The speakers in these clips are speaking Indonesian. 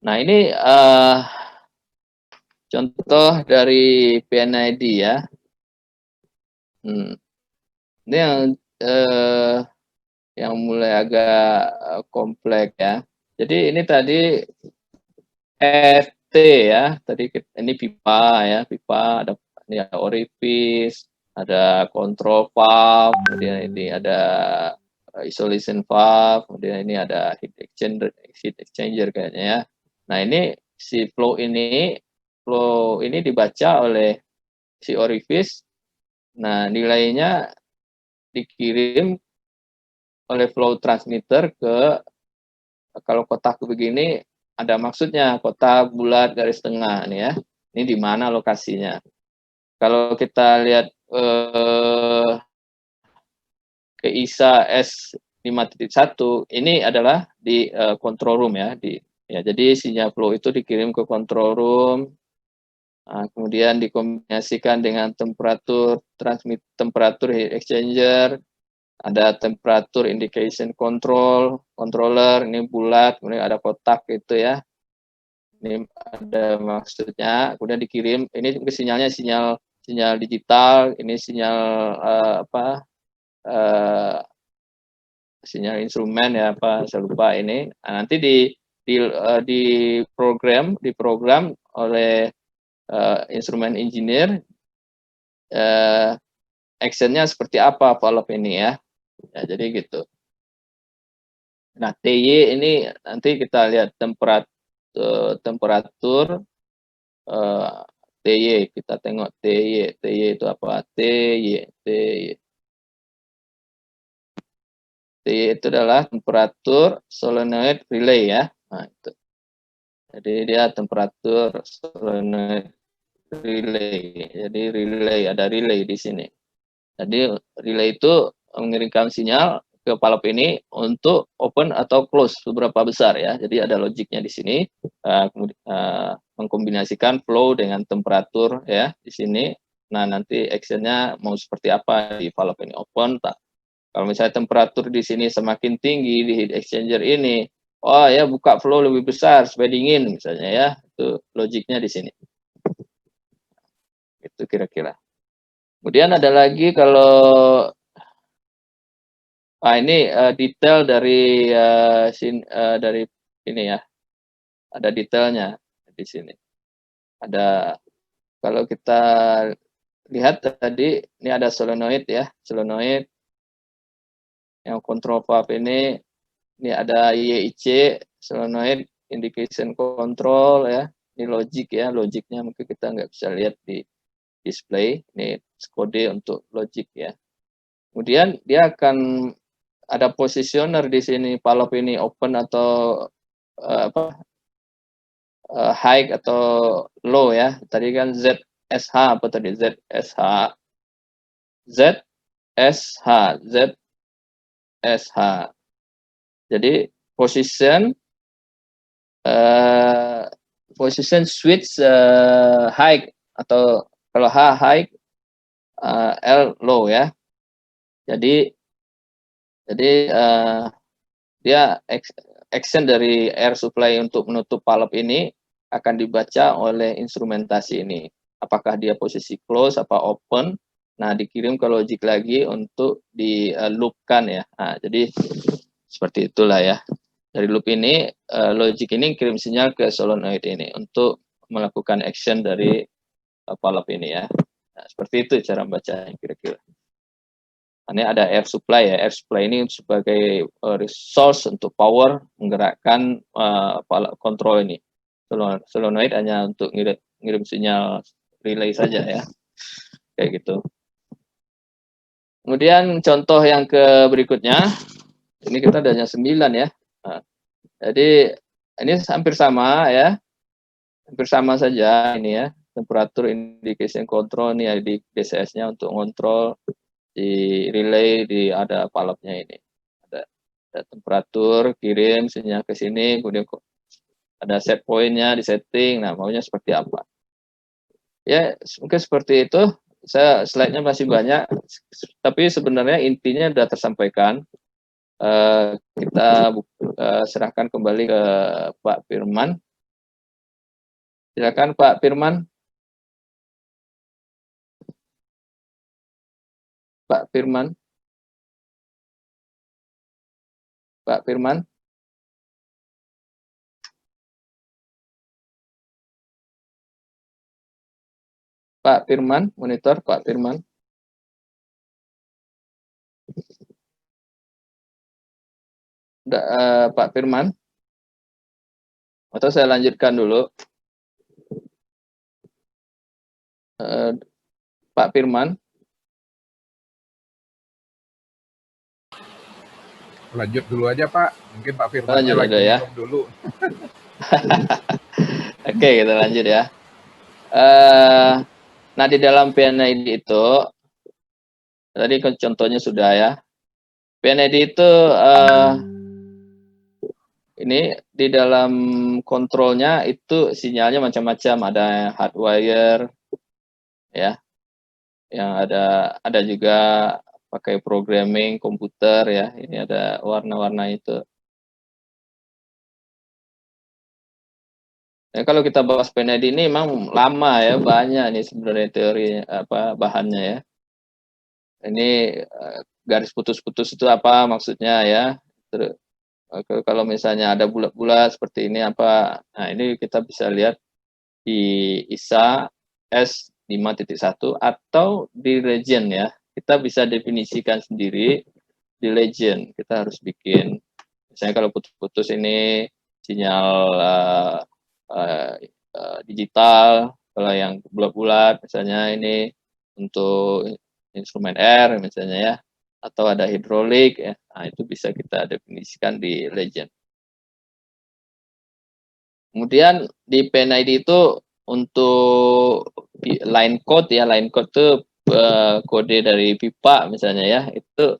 Nah, ini contoh dari PNID ya. Ini yang mulai agak kompleks ya. Jadi ini tadi FT ya, tadi ini pipa ya, pipa ada ini ada orifice, ada control valve, kemudian ini ada isolation valve, kemudian ini ada heat exchanger kayaknya ya. Nah, ini si flow ini dibaca oleh si orifice. Nah, nilainya dikirim oleh flow transmitter ke, kalau kotak begini ada maksudnya, kotak bulat garis tengah nih ya. Ini di mana lokasinya? Kalau kita lihat ke ISA S5.1, ini adalah di control room ya. Jadi sinyal flow itu dikirim ke control room. Nah, kemudian dikombinasikan dengan temperatur heat exchanger, ada temperatur indication controller, ini bulat, kemudian ada kotak gitu ya. Ini ada maksudnya, kemudian dikirim, ini sinyalnya sinyal digital, ini sinyal sinyal instrumen ya, saya lupa ini. Nah, nanti diprogram oleh instrumen engineer, actionnya seperti apa valve ini ya. Jadi gitu. Nah, TY ini nanti kita lihat temperatur TY, kita tengok TY itu apa? TY itu adalah temperatur solenoid relay ya. Nah, itu. Jadi dia temperatur solenoid relay. Jadi ada relay di sini. Jadi relay itu mengirimkan sinyal ke valve ini untuk open atau close seberapa besar ya. Jadi ada logiknya di sini. Mengkombinasikan flow dengan temperatur ya di sini. Nah, nanti actionnya mau seperti apa di valve ini, open tak. Kalau misalnya temperatur di sini semakin tinggi di heat exchanger ini, oh ya buka flow lebih besar supaya dingin misalnya ya. Itu logiknya di sini. Itu kira-kira. Kemudian ada lagi kalau ini detail dari dari ini ya. Ada detailnya di sini. Ada, kalau kita lihat tadi ini ada solenoid ya, solenoid yang control valve ini ada YIC, solenoid indication control ya. Ini logic ya, logiknya mungkin kita nggak bisa lihat di display. Ini kode untuk logic ya. Kemudian dia akan ada positioner di sini, valve ini open atau high atau low ya. Tadi kan ZSH apa tadi? ZSH. Jadi position switch high, atau kalau high, L low ya. Jadi dia action dari air supply untuk menutup valve ini akan dibaca oleh instrumentasi ini. Apakah dia posisi close apa open. Nah, dikirim ke logic lagi untuk di loopkan ya. Nah, jadi seperti itulah ya. Dari loop ini, logic ini kirim sinyal ke solenoid ini untuk melakukan action dari valve ini ya. Nah, seperti itu cara membacanya kira-kira. Ini ada air supply ya. Air supply ini sebagai resource untuk power menggerakkan kontrol ini. Solenoid hanya untuk ngirim sinyal relay saja ya. Kayak gitu. Kemudian contoh yang berikutnya, ini kita ada hanya 9 ya. Nah, jadi ini hampir sama ya. Hampir sama saja ini ya. Temperatur indication control ini ya, di DCS-nya untuk kontrol di relay, ada valve-nya ini. Ada temperatur, kirim sinyal ke sini, kemudian ada set point-nya di setting. Nah, maunya seperti apa? Ya, mungkin seperti itu. Slide-nya masih banyak, tapi sebenarnya intinya sudah tersampaikan. Kita serahkan kembali ke Pak Firman. Silakan Pak Firman. Pak Firman. Pak Firman. Pak Firman, monitor Pak Firman. Pak Firman. Atau saya lanjutkan dulu. Pak Firman. Lanjut dulu aja Pak, mungkin Pak Firmannya Lanjut lagi ya. minum dulu. Oke, kita lanjut ya. Nah, di dalam PNID itu, tadi contohnya sudah ya. PNID itu ini di dalam kontrolnya itu sinyalnya macam-macam, ada hardwire ya, yang ada juga pakai programming komputer ya. Ini ada warna-warna itu. Ya, kalau kita bahas PNID ini memang lama ya, banyak nih sebenarnya teori bahannya ya. Ini garis putus-putus itu apa maksudnya ya? Terus kalau misalnya ada bulat-bulat seperti ini apa? Nah, ini kita bisa lihat di ISA S5.1 atau di region ya. Kita bisa definisikan sendiri di legend. Kita harus bikin, misalnya kalau putus-putus ini sinyal digital, kalau yang bulat-bulat misalnya ini untuk instrumen R misalnya ya, atau ada hidrolik ya. Nah, itu bisa kita definisikan di legend. Kemudian di PNID itu untuk line code ya, line code itu kode dari pipa misalnya ya, itu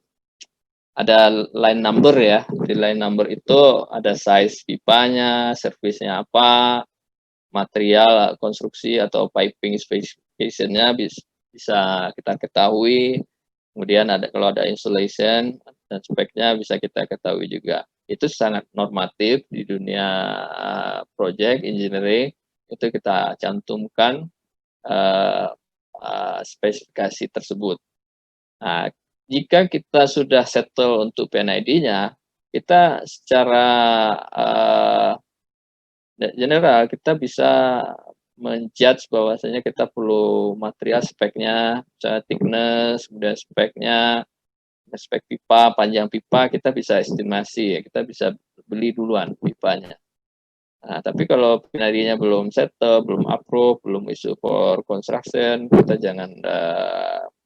ada line number ya. Di line number itu ada size pipanya, servisnya apa, material konstruksi atau piping specification-nya bisa kita ketahui. Kemudian kalau ada installation dan speknya bisa kita ketahui juga. Itu sangat normatif di dunia project engineering, itu kita cantumkan spesifikasi tersebut. Nah, jika kita sudah settle untuk PNID-nya, kita secara general kita bisa menjudge bahwasanya kita perlu material speknya, misalnya thickness, kemudian speknya, spek pipa, panjang pipa, kita bisa estimasi ya, kita bisa beli duluan pipanya. Nah, tapi kalau PNID-nya belum settle, belum approve, belum issue for construction, kita jangan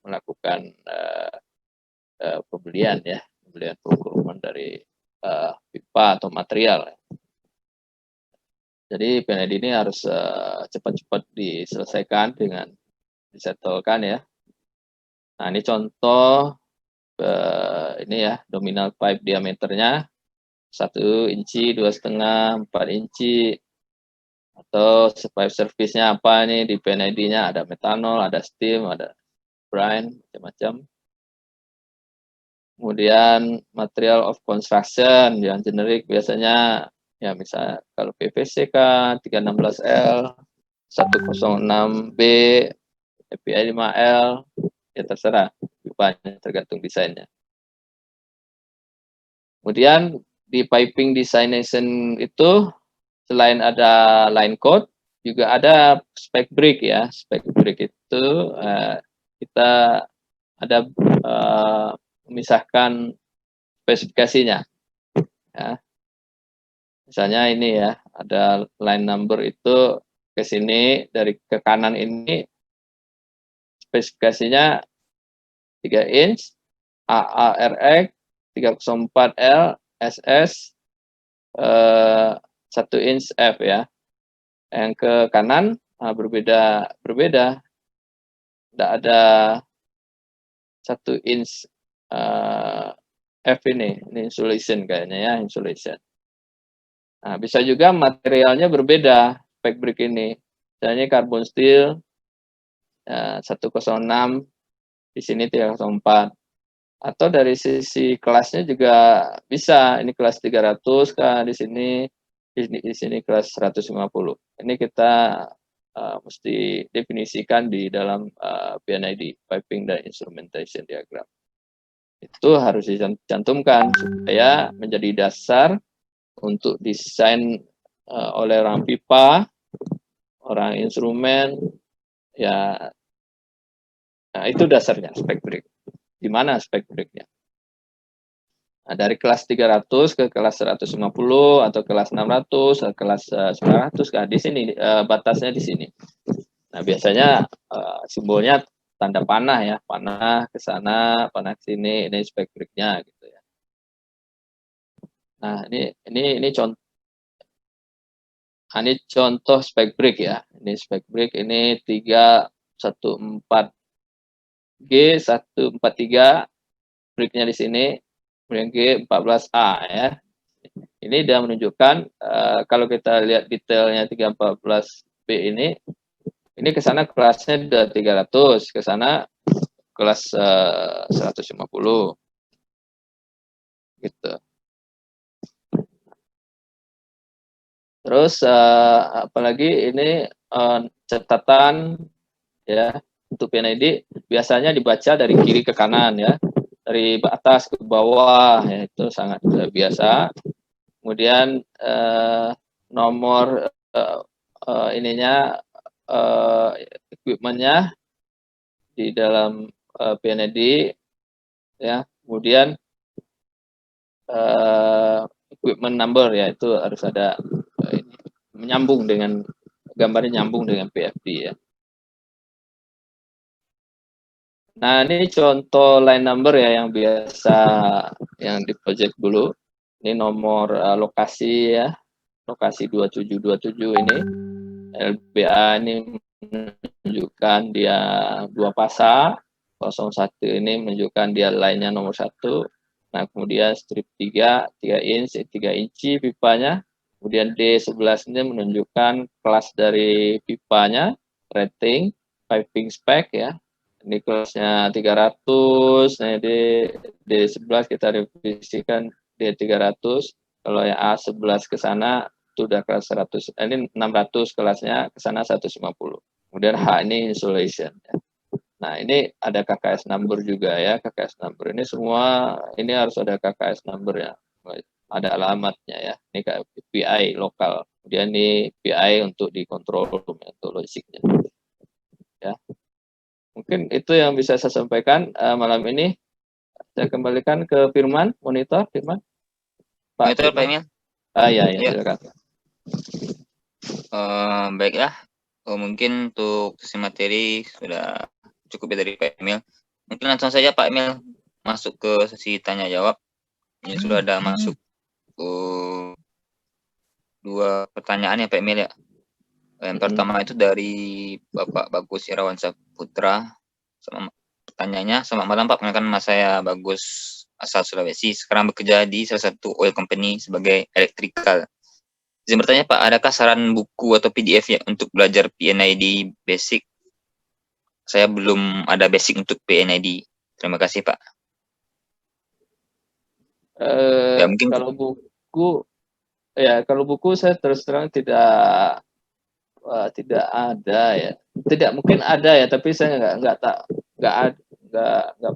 melakukan pembelian ya, pembelian procurement dari pipa atau material. Jadi PNID ini harus cepat-cepat diselesaikan dengan disettlekan ya. Nah, ini contoh ini ya, nominal pipe diameternya 1 inci, 2,5, 4 inci. Atau pipe service-nya apa nih, di PNID-nya ada metanol, ada steam, ada brine, macam-macam. Kemudian material of construction yang generik biasanya ya, misalnya kalau PVC kan 316L, 106B, API 5L, ya terserah pipanya, tergantung desainnya. Kemudian di piping designation itu selain ada line code, juga ada spec brick ya. Spec brick itu kita ada memisahkan spesifikasinya. Ya. Misalnya ini ya, ada line number itu ke sini, dari ke kanan ini spesifikasinya 3 inch, AARX, 304L, SS, 1 inch F ya. Yang ke kanan berbeda, tidak ada 1 inch F ini insulation kayaknya ya, insulation. Nah, bisa juga materialnya berbeda, spek brick ini. Misalnya carbon steel 106, di sini 304. Atau dari sisi kelasnya juga bisa, ini kelas 300 kan, di sini kelas 150. Ini kita mesti definisikan di dalam PNID, Piping dan Instrumentation Diagram. Itu harus dicantumkan supaya menjadi dasar untuk desain oleh orang pipa, orang instrumen, ya. Nah, itu dasarnya spec break. Di mana spec breaknya? Nah, dari kelas 300 ke kelas 150 atau kelas 600 atau kelas 900, kan di sini batasnya di sini. Nah, biasanya simbolnya tanda panah ya, panah ke sana, panah ke sini, ini spec breaknya gitu ya. Nah, ini contoh spec break ya. Ini spec break ini 314 G143, breaknya di sini, kemudian G14A ya. Ini dia menunjukkan kalau kita lihat detailnya 314B ini ke sana kelasnya udah 300, ke sana kelas 150 gitu. Terus apalagi ini catatan ya untuk PNID biasanya dibaca dari kiri ke kanan ya, dari atas ke bawah ya, itu sangat biasa. Kemudian nomor ininya equipmentnya di dalam PNID ya. Kemudian equipment number ya, itu harus ada menyambung dengan gambarnya, nyambung dengan PFD ya. Nah, ini contoh line number ya yang biasa yang di project dulu. Ini nomor lokasi ya, lokasi 2727 ini. LBA ini menunjukkan dia 2 pasa, 01 ini menunjukkan dia line-nya nomor 1. Nah, kemudian strip 3 inch, 3 inci pipanya. Kemudian D11 ini menunjukkan kelas dari pipanya, rating, piping spec ya. Ini kelasnya 300, nah D11 kita revisikan D300. Kalau yang A11 ke sana itu udah kelas 100, ini 600 kelasnya, ke sana 150. Kemudian H ini insulation ya. Nah, ini ada KKS number juga ya, KKS number ini semua ini harus ada KKS number ya. Ada alamatnya ya. Ini kayak PI lokal. Kemudian ini PI untuk dikontrol metodologiknya. Ya. Mungkin itu yang bisa saya sampaikan malam ini. Saya kembalikan ke Firman, monitor Firman. Pak Emil. Iya, silakan. Baiklah. Mungkin untuk sesi materi sudah cukup ya dari Pak Emil. Mungkin langsung saja Pak Emil masuk ke sesi tanya jawab. Ini sudah ada masuk 2 pertanyaan ya Pak Emil ya. Yang pertama itu dari Bapak Bagus Irawan Saputra. Pertanyaannya, selamat malam Pak, perkenalkan nama saya Bagus, asal Sulawesi. Sekarang bekerja di salah satu oil company sebagai electrical. Izin bertanya Pak, adakah saran buku atau PDF ya untuk belajar PNID basic? Saya belum ada basic untuk PNID. Terima kasih Pak. Ya, mungkin kalau buku saya terus terang tidak ada ya. Tidak, mungkin ada ya, tapi saya nggak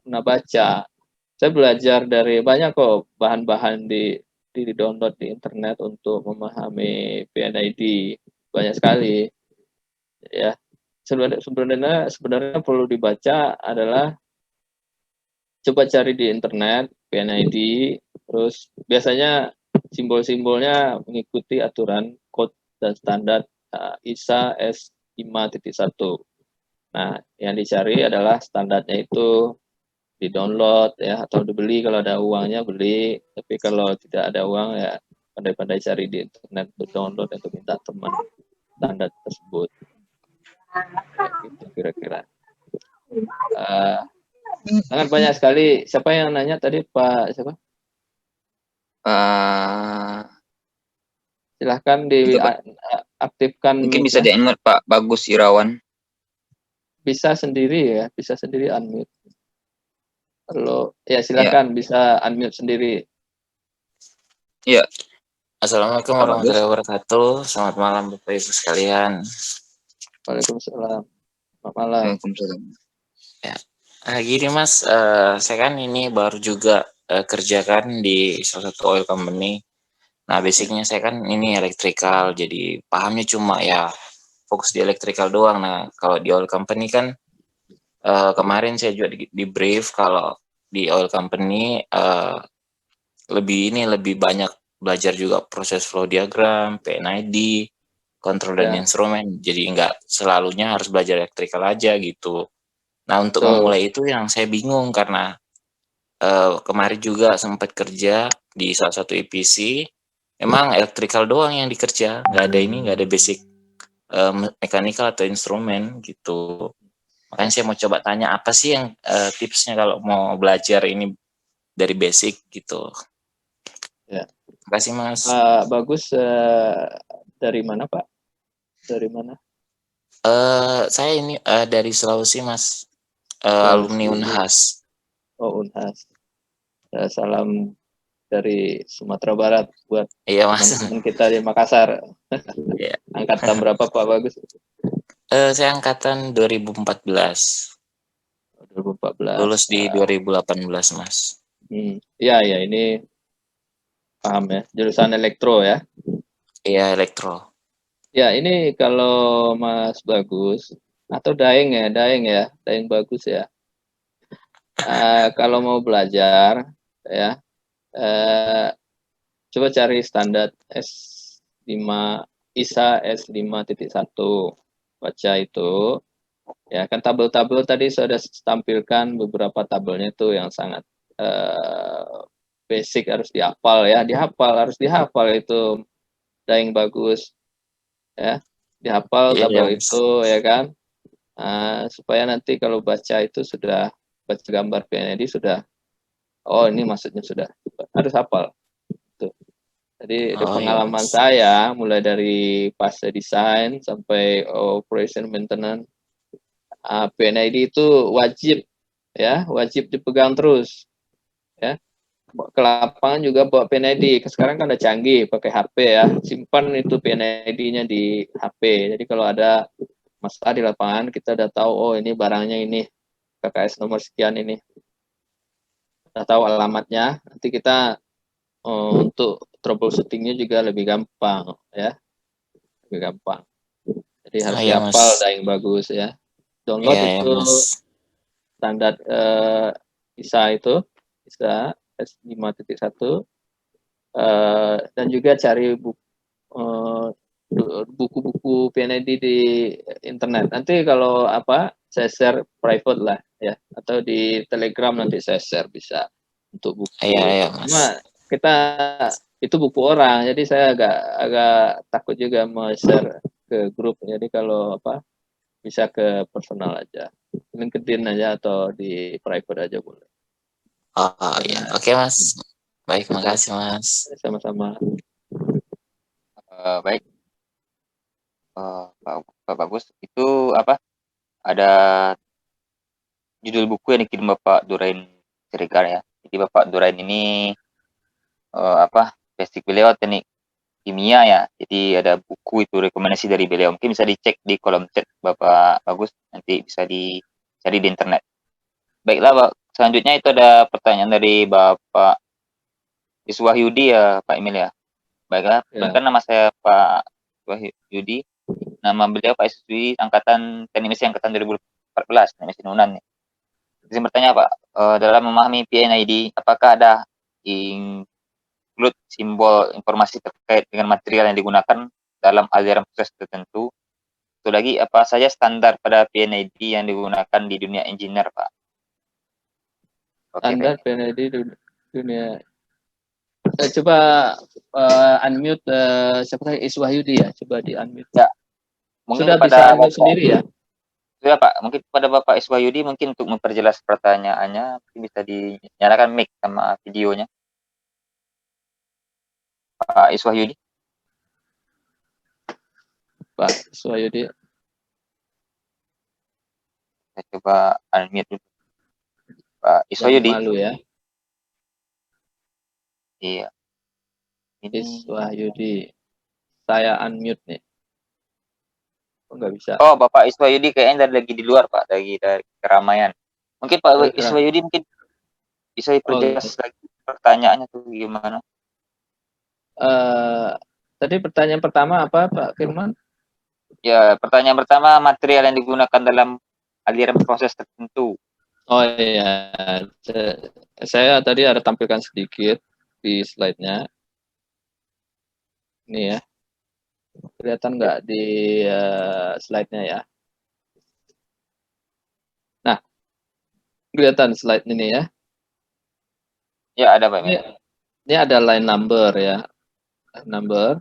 pernah baca. Saya belajar dari banyak kok bahan-bahan di download di internet untuk memahami PNID, banyak sekali ya. Sebenarnya perlu dibaca adalah coba cari di internet PNID, terus biasanya simbol-simbolnya mengikuti aturan kode dan standar ISA S5.1. Nah, yang dicari adalah standarnya itu di-download ya, atau dibeli kalau ada uangnya beli, tapi kalau tidak ada uang ya pandai-pandai cari di internet untuk download atau minta teman standar tersebut. Ya, gitu kira-kira. Sangat banyak sekali. Siapa yang nanya tadi, Pak? Siapa? Silahkan diaktifkan. Mungkin bisa di-unmute Pak Bagus Irawan. Bisa sendiri ya, bisa sendiri unmute. Kalau ya silahkan bisa unmute sendiri. Iya. Assalamualaikum warahmatullahi wabarakatuh. Selamat malam Bapak Ibu sekalian. Waalaikumsalam. Selamat malam. Waalaikumsalam. Gini Mas, saya kan ini baru juga kerjakan di salah satu oil company. Nah, basicnya saya kan ini electrical, jadi pahamnya cuma ya fokus di electrical doang. Nah, kalau di oil company kan kemarin saya juga di brief kalau di oil company lebih banyak belajar juga proses flow diagram, PNID, kontrol dan Ya. instrumen. Jadi nggak selalunya harus belajar electrical aja gitu. Nah, untuk Betul. memulai itu yang saya bingung karena kemarin juga sempat kerja di salah satu EPC, emang electrical doang yang dikerja, nggak ada basic mechanical atau instrumen gitu. Makanya saya mau coba tanya apa sih yang tipsnya kalau mau belajar ini dari basic gitu. Ya. Terima kasih Mas. Bagus. Dari mana Pak? Dari mana? Saya ini dari Sulawesi Mas, alumni Sulawesi. Unhas. Oh, Unhas. Salam dari Sumatera Barat buat Iya Mas. teman-teman kita di Makassar. Iya. Angkatan berapa Pak Bagus? Saya angkatan 2014. 2014. Lulus di 2018 Mas. Ya, ini paham ya. Jurusan elektro ya. Iya, elektro. Ya, ini kalau Mas Bagus atau Daeng Bagus ya. Kalau mau belajar ya, coba cari standar S5 ISA S5.1. Baca itu. Ya, kan tabel-tabel tadi sudah tampilkan beberapa tabelnya itu yang sangat basic, harus dihafal ya, harus dihafal itu Daeng Bagus ya. Dihafal Iya, tabel Mas. itu ya kan. Supaya nanti kalau baca itu sudah baca gambar PND sudah, oh ini maksudnya sudah, harus hafal. Tuh. Jadi dari Oh iya, pengalaman Mas. saya mulai dari fase desain sampai operation maintenance, PNID itu wajib dipegang terus ya. Ke lapangan juga bawa PNID. Sekarang kan udah canggih pakai HP ya. Simpan itu PNID-nya di HP. Jadi kalau ada masalah di lapangan kita udah tahu, oh ini barangnya ini, KKS nomor sekian ini. Udah tahu alamatnya. Nanti kita untuk troubleshooting-nya juga lebih gampang ya. Lebih gampang. Jadi Oh harus iya, Mas. dihafal yang bagus ya. Download Iya, itu Mas. standar ISA itu, ISA S5.1, dan juga cari buku-buku PNID di internet. Nanti kalau saya share private lah ya, atau di Telegram nanti saya share bisa untuk Iya, buku. iya, Mas. Cuma kita itu buku orang, jadi saya agak takut juga mau share ke grup. Jadi kalau bisa ke personal aja, LinkedIn aja atau di private aja boleh. Oh iya, Ya, oke Mas. Baik, makasih Mas. sama-sama. Baik, Pak Bagus, itu apa? Ada judul buku yang dikirim Bapak Durain Siregar ya. Jadi Bapak Durain ini basic beliau teknik kimia ya. Jadi ada buku itu rekomendasi dari beliau. Mungkin bisa dicek di kolom chat Bapak Bagus. Nanti bisa dicari di internet. Baiklah, Pak. Selanjutnya itu ada pertanyaan dari Bapak Iswahyudi ya, Pak Emil ya. Baiklah, Ya. kan nama saya Pak Iswahyudi. Nama beliau Pak Iswahyudi, angkatan teknik mesin angkatan 2014, teknik mesin Unan. Izin bertanya Pak, dalam memahami PNID, apakah ada include simbol informasi terkait dengan material yang digunakan dalam aliran proses tertentu? Satu lagi, apa saja standar pada PNID yang digunakan di dunia engineer, Pak? Oke, Standar Pak. PNID dunia. Coba unmute siapa tadi, Iswahyudi ya, coba di unmute. Ya, mungkin Sudah bisa kepada unmute sendiri ya? Sudah Pak, mungkin kepada Bapak Iswahyudi mungkin untuk memperjelas pertanyaannya mungkin bisa dinyalakan mic sama videonya. Pak Iswahyudi. Pak Iswahyudi. Saya coba unmute dulu. Pak Jangan Iswahyudi. malu ya. Iya. Ini Iswahyudi. Saya unmute nih. nggak bisa. Oh, Bapak Iswayudi kayaknya lagi di luar, Pak, dari keramaian. Mungkin Pak Iswayudi mungkin bisa diperjelas lagi pertanyaannya tuh gimana? Tadi pertanyaan pertama apa, Pak Firman? Ya, pertanyaan pertama, material yang digunakan dalam aliran proses tertentu. Oh iya, saya tadi ada tampilkan sedikit di slide-nya. Ini ya, kelihatan nggak di slide-nya ya? Nah, kelihatan slide ini ya. Ya, ada Pak Emil. Ini ada line number ya, number.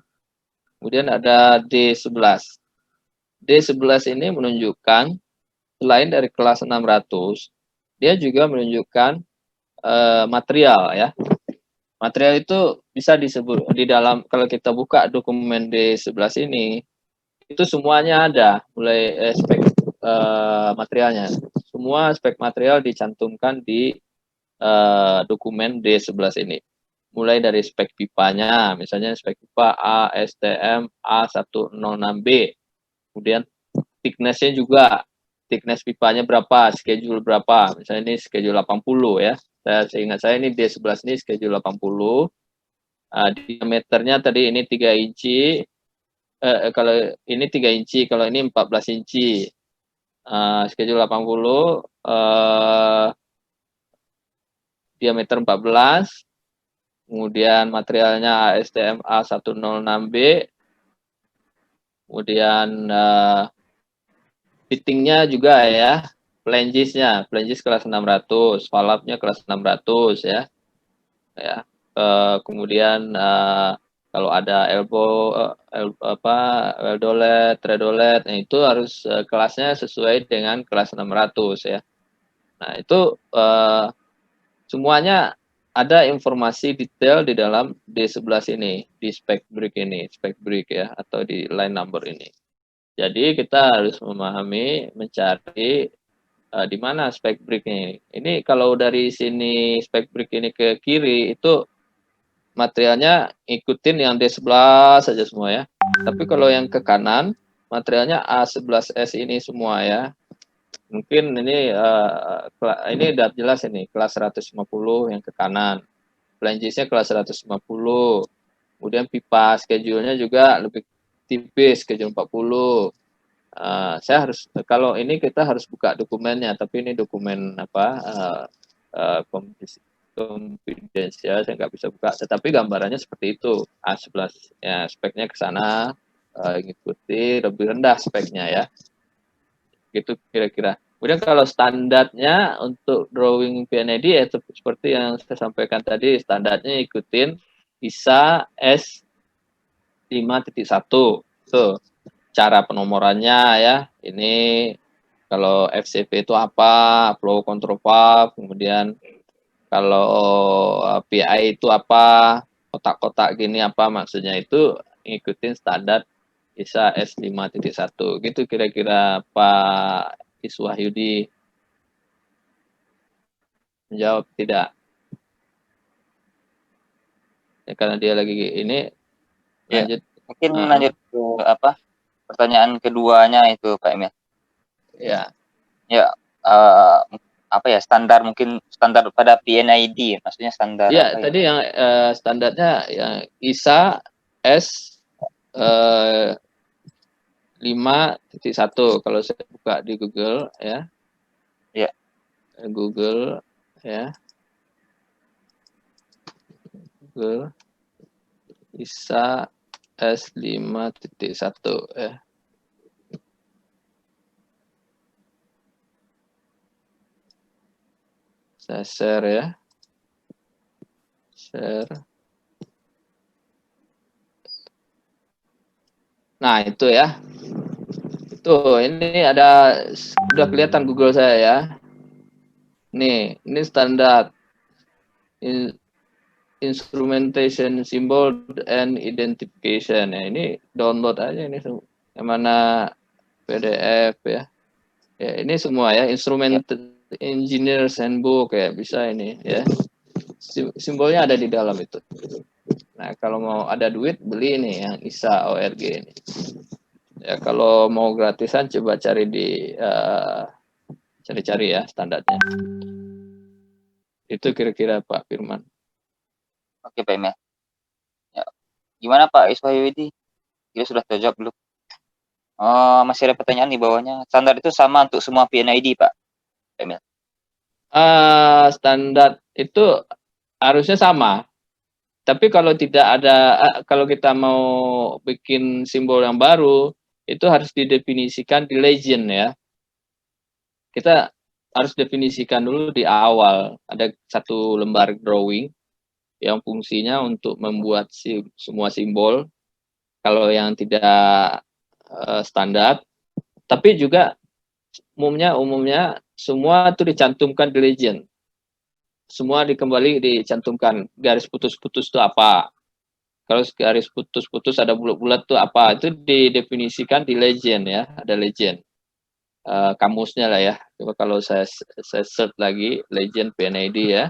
Kemudian ada D11. D11 ini menunjukkan selain dari kelas 600, dia juga menunjukkan material ya. Material itu bisa disebut di dalam, kalau kita buka dokumen D11 ini, itu semuanya ada, mulai spek materialnya. Semua spek material dicantumkan di dokumen D11 ini. Mulai dari spek pipanya, misalnya spek pipa ASTM A106B. Kemudian thickness-nya juga, thickness pipanya berapa, schedule berapa. Misalnya ini schedule 80 ya. Seingat saya ini D11 ini schedule 80. Diameternya tadi ini 3 inci. Kalau ini 3 inci, kalau ini 14 inci. Schedule 80, diameter 14. Kemudian materialnya ASTM A106B. Kemudian fittingnya juga ya, flanges-nya, flanges kelas 600, valve-nya kelas 600 ya. Kemudian kalau ada elbow eldolet, tredolet, nah itu harus kelasnya sesuai dengan kelas 600 ya. Nah, itu semuanya ada informasi detail di dalam D11 ini, di spec brick ini, spec brick ya, atau di line number ini. Jadi kita harus memahami, mencari di mana spec brick ini. Ini kalau dari sini spec brick ini ke kiri, itu materialnya ikutin yang D11 saja semua ya. Tapi kalau yang ke kanan, materialnya A11S ini semua ya. Mungkin ini udah jelas ini, kelas 150 yang ke kanan. Flanges-nya kelas 150. Kemudian pipa schedule-nya juga lebih tipis, schedule 40. Saya harus, kalau ini kita harus buka dokumennya, tapi ini dokumen confidential, saya nggak bisa buka. Tetapi gambarannya seperti itu. A11 ya, speknya ke sana, ngikuti lebih rendah speknya ya. Gitu kira-kira. Kemudian kalau standarnya untuk drawing PNAD ya seperti yang saya sampaikan tadi, standarnya ikutin ISA S5.1. Tuh, cara penomorannya ya. Ini kalau FCP itu apa, flow control valve, kemudian kalau PI itu apa, kotak-kotak gini apa, maksudnya itu ngikutin standar ISA S5.1. Gitu kira-kira Pak Iswahyudi. Menjawab tidak? Ya, karena dia lagi ini Ya, lanjut. mungkin lanjut ke pertanyaan keduanya itu Pak Emil. Ya. Ya, apa ya, standar, mungkin standar pada PNID, maksudnya standar Ya, apa ya? tadi yang standarnya yang ISA S 5.1 kalau saya buka di Google ya. Ya. Google ya. Google ISA S5.1 ya. Saya share ya. Share. Nah, itu ya. Tuh, ini ada, udah kelihatan Google saya ya. Nih, ini standar instrumentation symbol and identification. Ya, ini download aja ini yang mana PDF ya. Ya, ini semua ya, instrument engineers handbook ya, bisa ini ya. Simbolnya ada di dalam itu. Nah, kalau mau ada duit beli ini yang ISA ORG ini. Ya kalau mau gratisan coba cari cari-cari ya standarnya. Itu kira-kira Pak Firman. Oke Pak Emil. Ya. Gimana Pak Iswahyudi? Dia sudah terjawab belum? Oh, masih ada pertanyaan di bawahnya. Standar itu sama untuk semua PNID Pak Emil. Standar itu harusnya sama. Tapi kalau tidak ada, kalau kita mau bikin simbol yang baru, itu harus didefinisikan di legend ya. Kita harus definisikan dulu di awal. Ada satu lembar drawing yang fungsinya untuk membuat semua simbol. Kalau yang tidak standar, tapi juga umumnya semua itu dicantumkan di legend. Semua dicantumkan garis putus-putus itu apa. Kalau garis putus-putus ada bulat-bulat itu apa, itu didefinisikan di legend ya, ada legend. Kamusnya lah ya. Coba kalau saya search lagi legend PNID ya.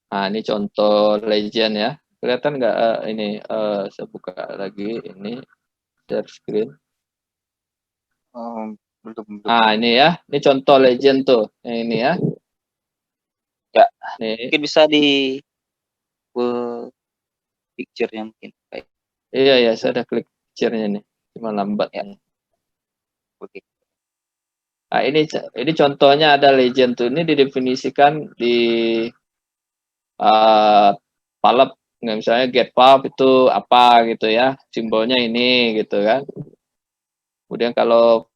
Nah, ini contoh legend ya. Kelihatan nggak ini saya buka lagi ini share screen. Belum. Ah, ini ya. Ini contoh legend tuh. Ini ya. Ya. Nih. Mungkin bisa di picture-nya mungkin. Baik. Iya, saya udah klik picture-nya nih. Cuma lambat ya. Oke. Nah, ini contohnya ada legend tuh. Ini didefinisikan di Palep, misalnya get pub itu apa gitu ya, simbolnya ini gitu kan. Kemudian kalau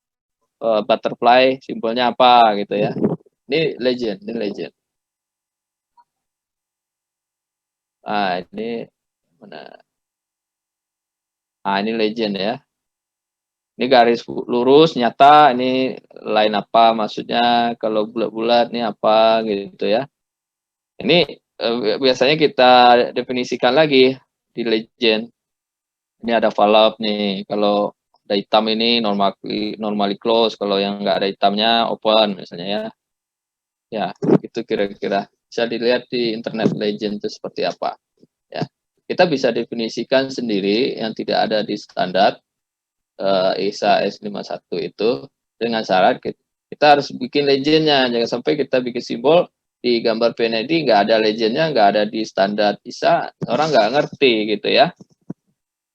butterfly simbolnya apa gitu ya. Ini legend. Ah, ini mana? Ah, ini legend ya. Ini garis lurus nyata, ini line apa maksudnya, kalau bulat-bulat ini apa gitu ya. Ini biasanya kita definisikan lagi di legend. Ini ada valve nih, kalau ada hitam ini normally close, kalau yang nggak ada hitamnya open misalnya ya. Ya, itu kira-kira bisa dilihat di internet legend itu seperti apa. Ya, kita bisa definisikan sendiri yang tidak ada di standar ISA S51 itu dengan syarat kita harus bikin legendnya. Jangan sampai kita bikin simbol di gambar PNID nggak ada legendnya, nggak ada di standar ISA, orang nggak ngerti gitu ya.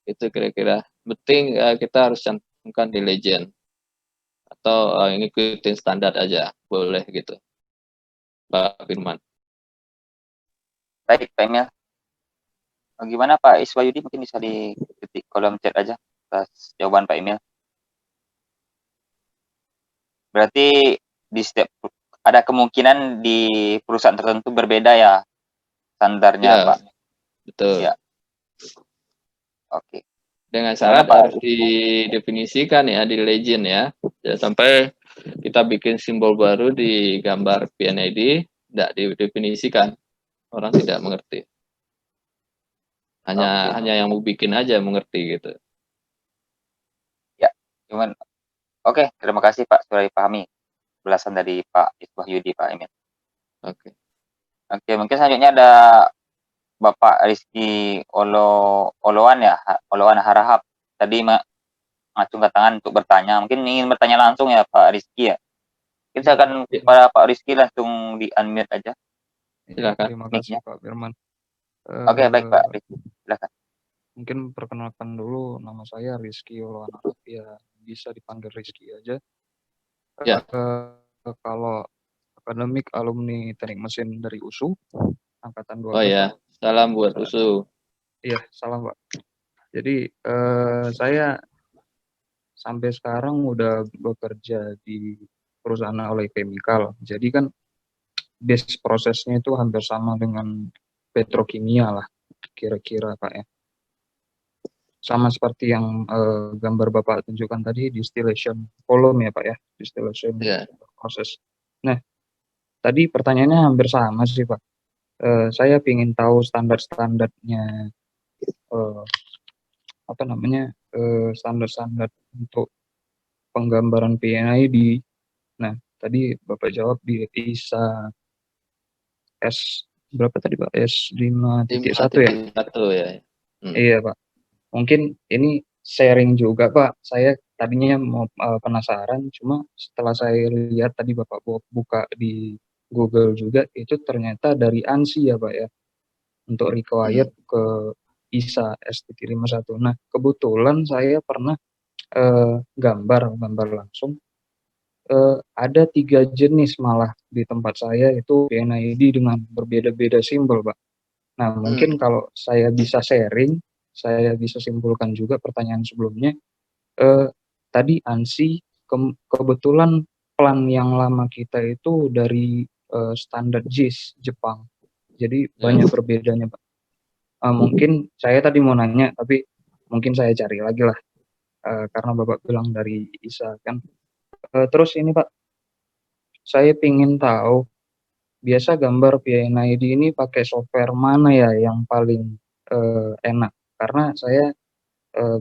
Itu kira-kira penting kita harus cantumkan di legend atau ngikutin standar aja boleh gitu Pak Firman. Baik Pak Emil. Gimana Pak Iswahyudi, mungkin bisa di ketik kolom chat aja atas jawaban Pak Emil. Berarti di setiap ada kemungkinan di perusahaan tertentu berbeda ya standarnya Ya, Pak. betul. Ya. Oke. Dengan syarat Pak? harus didefinisikan ya di legend ya. Jangan sampai kita bikin simbol baru di gambar PNID tidak didefinisikan, orang tidak mengerti. Hanya yang mau bikin aja mengerti gitu. Ya, cuman oke, terima kasih Pak sudah dipahami belasan dari Pak Iswahyudi Pak Emil. Oke. Oke, mungkin selanjutnya ada Bapak Rizky Oloan ya, Oloan Harahap. Tadi mengacungkan tangan untuk bertanya. Mungkin ingin bertanya langsung ya Pak Rizky ya. Kita akan kepada Pak Rizky langsung di-unmute aja. Silakan. Terima kasih Pak Firman. Oke, baik Pak Rizky. Silakan. Mungkin perkenalkan dulu, nama saya Rizky Oloan Araf, ya bisa dipanggil Rizky aja. Ya. Kalau akademik alumni teknik mesin dari USU angkatan 12. Oh ya, salam buat USU. Iya, salam Pak. Jadi saya sampai sekarang udah bekerja di perusahaan oleochemical. Jadi kan base prosesnya itu hampir sama dengan petrokimia lah, kira-kira Pak ya. Sama seperti yang gambar Bapak tunjukkan tadi, distillation volume ya Pak ya, distillation proses. Nah, tadi pertanyaannya hampir sama sih Pak. Saya ingin tahu standar-standarnya, standar-standar untuk penggambaran PNID. Nah, Tadi Bapak jawab di ISA S berapa tadi Pak? S5.1 ya? 5.1 ya. Iya Pak. Mungkin ini sharing juga Pak. Saya tadinya mau penasaran, cuma setelah saya lihat tadi Bapak buka di Google juga, itu ternyata dari ANSI ya Pak ya, untuk required ke ISA S.51. Nah, kebetulan saya pernah gambar langsung. Ada 3 jenis malah di tempat saya itu PNID dengan berbeda-beda simbol, Pak. Nah, mungkin kalau saya bisa sharing, saya bisa simpulkan juga pertanyaan sebelumnya, tadi ANSI kebetulan plan yang lama kita itu dari, standar JIS Jepang. Jadi banyak perbedaannya, Pak. Mungkin saya tadi mau nanya, tapi mungkin saya cari lagi lah, karena Bapak bilang dari ISA kan. Terus ini Pak, saya pengen tahu, biasa gambar PNID ini pakai software mana ya yang paling, enak? Karena saya,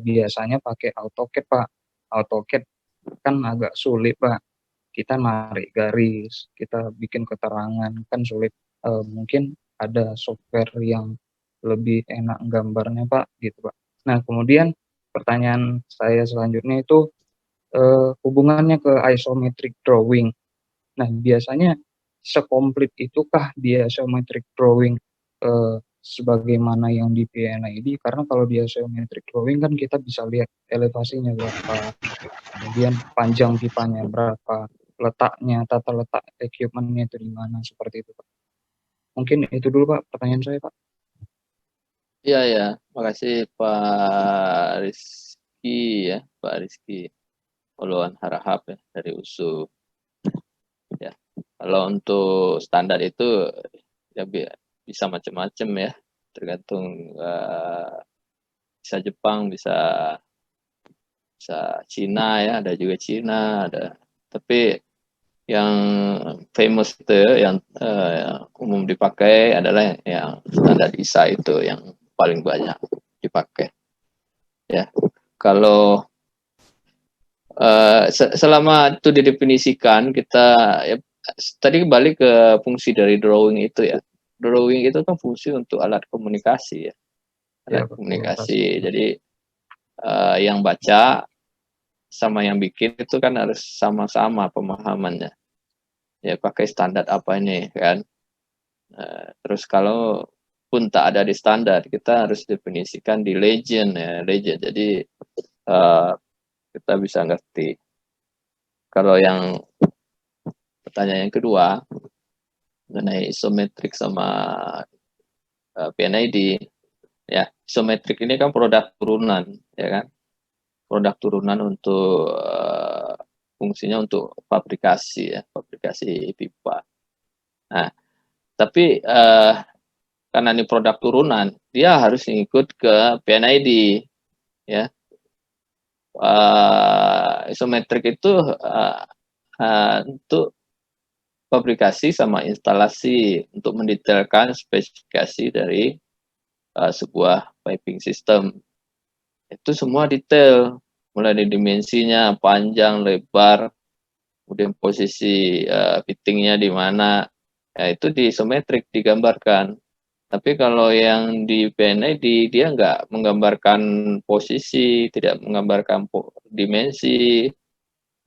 biasanya pakai AutoCAD, Pak. AutoCAD kan agak sulit, Pak. Kita narik garis, kita bikin keterangan, kan sulit. Mungkin ada software yang lebih enak gambarnya, Pak, gitu, Pak. Nah, kemudian pertanyaan saya selanjutnya itu, hubungannya ke isometric drawing. Nah, biasanya sekomplit itukah di isometric drawing, sebagaimana yang di PNID? Karena kalau di isometric drawing kan kita bisa lihat elevasinya berapa, kemudian panjang pipanya berapa, letaknya, tata letak equipment-nya itu di mana, seperti itu, Pak. Mungkin itu dulu, Pak, pertanyaan saya, Pak. Iya ya, makasih Pak Rizky ya, Pak Rizky Poluan Harahap ya dari USU. Ya, kalau untuk standar itu ya bisa macam-macam ya, tergantung bisa Jepang, bisa Cina ya, ada juga Cina, ada. Tapi yang famous itu yang umum dipakai adalah yang standar ISA itu yang paling banyak dipakai. Ya, kalau selama itu didefinisikan kita ya, tadi kembali ke fungsi dari drawing itu ya. Drawing itu kan fungsi untuk alat komunikasi ya, alat Ya, Pak, komunikasi. Jadi yang baca sama yang bikin itu kan harus sama-sama pemahamannya. Ya pakai standar apa ini kan. Terus kalau pun tak ada di standar, kita harus definisikan di legend ya, legend. Jadi kita bisa ngerti. Kalau yang pertanyaan yang kedua mengenai isometrik sama PNID, ya isometrik ini kan produk turunan, ya kan? Produk turunan untuk fungsinya untuk fabrikasi ya, fabrikasi pipa. Nah, tapi karena ini produk turunan, dia harus ngikut ke PNID, ya. Isometrik itu untuk fabrikasi sama instalasi untuk mendetailkan spesifikasi dari sebuah piping system. Itu semua detail, mulai dari dimensinya, panjang, lebar, kemudian posisi fittingnya di mana, ya itu di isometrik digambarkan. Tapi kalau yang di PNID dia nggak menggambarkan posisi, tidak menggambarkan dimensi,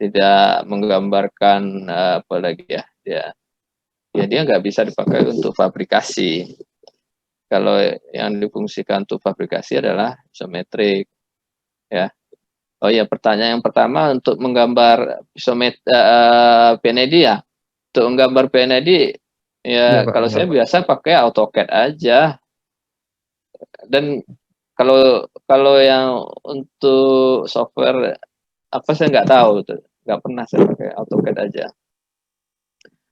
tidak menggambarkan apa lagi ya, dia nggak bisa dipakai untuk fabrikasi. Kalau yang difungsikan untuk fabrikasi adalah isometrik, ya. Oh ya, pertanyaan yang pertama untuk menggambar PNID ya. Untuk menggambar PNID Iya, ya Pak, kalau benar, saya Pak. biasa pakai AutoCAD aja. Dan kalau yang untuk software apa saya nggak tahu tuh, nggak pernah saya pakai AutoCAD aja.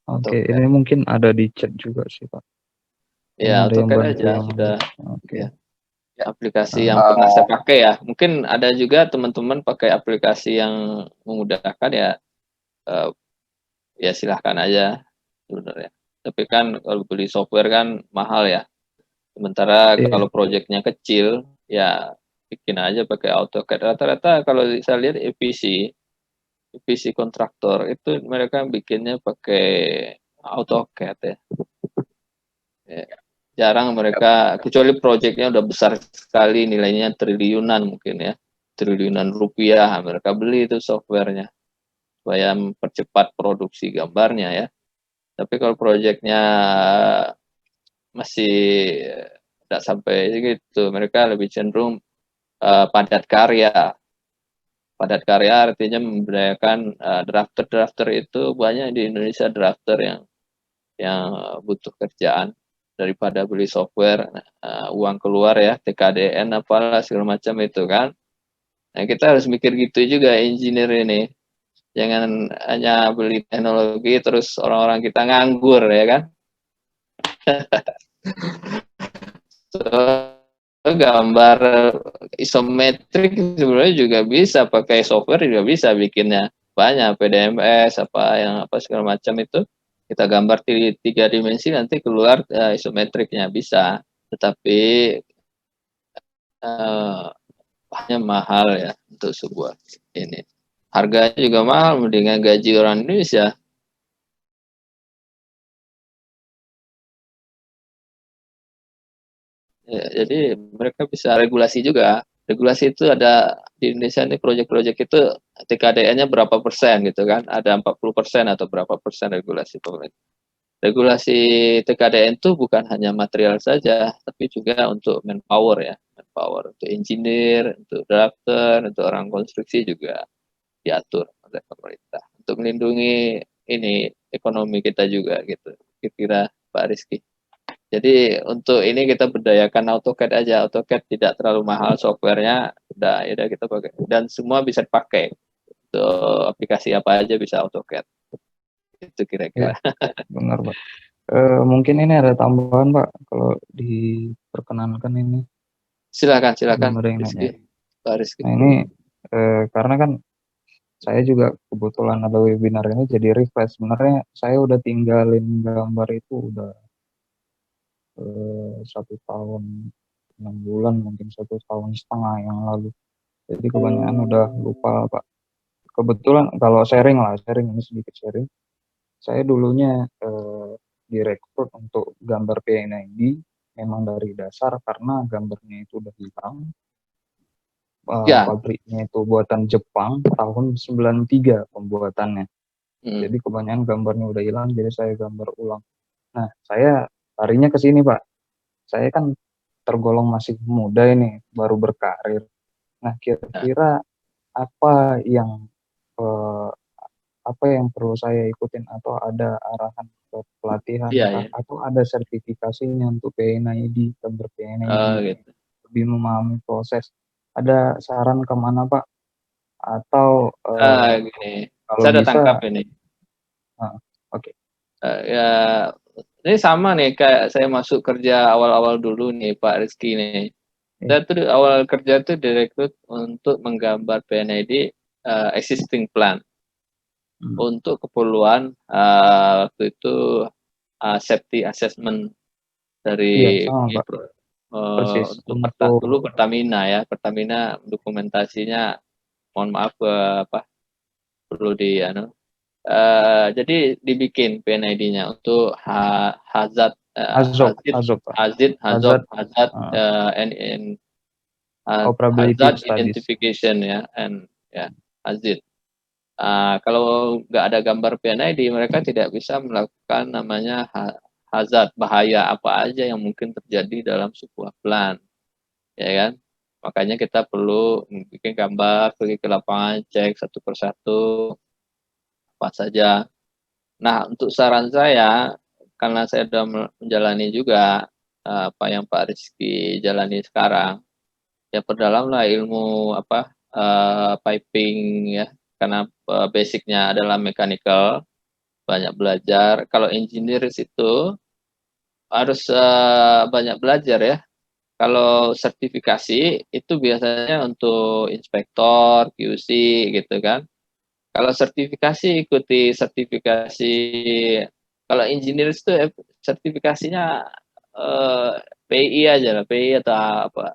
Oke, AutoCAD. ini mungkin ada di chat juga sih, Pak. Ini Ya ada yang AutoCAD bantu aja yang sudah. oke. Ya, ya, aplikasi yang pernah saya pakai ya. Mungkin ada juga teman-teman pakai aplikasi yang memudahkan ya. Ya silahkan aja sebenarnya. Tapi kan kalau beli software kan mahal ya. Sementara Iya, kalau proyeknya kecil, ya bikin aja pakai AutoCAD. Rata-rata kalau saya lihat EPC kontraktor itu mereka bikinnya pakai AutoCAD ya. Ya, jarang mereka, kecuali proyeknya udah besar sekali, nilainya triliunan mungkin ya, triliunan rupiah, mereka beli itu softwarenya supaya mempercepat produksi gambarnya ya. Tapi kalau proyeknya masih tidak sampai gitu, mereka lebih cenderung padat karya. Padat karya artinya memberdayakan drafter-drafter itu banyak di Indonesia, drafter yang butuh kerjaan daripada beli software, uang keluar ya, TKDN apalah segala macam itu kan. Nah, kita harus mikir gitu juga engineer ini. Jangan hanya beli teknologi terus orang-orang kita nganggur ya kan. So, gambar isometrik sebenarnya juga bisa pakai software, juga bisa bikinnya banyak, PDMS apa segala macam itu kita gambar di 3 dimensi nanti keluar isometriknya bisa, tetapi hanya mahal ya untuk sebuah ini, harganya juga mahal, mendingan gaji orang Indonesia. Ya, jadi mereka bisa regulasi juga. Regulasi itu ada di Indonesia ini, proyek-proyek itu TKDN-nya berapa persen gitu kan. Ada 40% atau berapa persen regulasi pemerintah. Regulasi TKDN itu bukan hanya material saja, tapi juga untuk manpower ya. Manpower untuk engineer, untuk drafter, untuk orang konstruksi juga diatur oleh pemerintah. Untuk melindungi ini ekonomi kita juga gitu. Kira-kira Pak Rizky. Jadi untuk ini kita berdayakan AutoCAD aja. AutoCAD tidak terlalu mahal softwarenya, udah kita pakai dan semua bisa dipakai. Untuk aplikasi apa aja bisa AutoCAD. Itu kira-kira. Benar, Pak. Mungkin ini ada tambahan, Pak, kalau diperkenankan ini. Silakan Ada yang Rizky. nanya. Pak Rizky. Nah, ini karena kan saya juga kebetulan ada webinar ini jadi refresh. Sebenarnya saya udah tinggalin gambar itu udah 1 tahun 6 bulan, mungkin 1,5 tahun yang lalu. Jadi kebanyakan udah lupa, Pak. Kebetulan kalau sharing ini sedikit sharing. Saya dulunya direkrut untuk gambar PNID memang dari dasar karena gambarnya itu udah hilang. Ya. Pabriknya itu buatan Jepang, tahun 93 pembuatannya. Jadi kebanyakan gambarnya udah hilang, jadi saya gambar ulang. Nah, saya larinya ke sini, Pak. Saya kan tergolong masih muda ini, baru berkarir. Nah, kira-kira apa yang perlu saya ikutin, atau ada arahan ke pelatihan atau ada sertifikasinya untuk PNID, gambar PNID, Gitu. lebih memahami proses. Ada saran kemana, Pak? Atau gini. kalau Saya udah bisa, tangkap ini. Oke. Ya, ini sama nih kayak saya masuk kerja awal-awal dulu nih Pak Rizky nih. Saya tuh awal kerja tuh direkrut untuk menggambar PNID existing plan untuk keperluan waktu itu safety assessment dari sama, Pak. Persis. untuk dulu Pertamina ya. Pertamina dokumentasinya, mohon maaf perlu jadi dibikin PNID-nya untuk hazard identification ya, hazard. Kalau nggak ada gambar PNID, mereka tidak bisa melakukan namanya hazard, bahaya apa aja yang mungkin terjadi dalam sebuah plan, ya kan? Makanya kita perlu bikin gambar, pergi ke lapangan, cek satu persatu apa saja. Nah, untuk saran saya, karena saya sudah menjalani juga apa yang Pak Rizky jalani sekarang, ya perdalamlah ilmu piping ya, karena basicnya adalah mechanical, banyak belajar. Kalau engineer itu harus banyak belajar ya. Kalau sertifikasi itu biasanya untuk inspektor, QC gitu kan. Kalau sertifikasi ikuti sertifikasi, kalau engineer itu sertifikasinya PI aja lah, PI atau apa.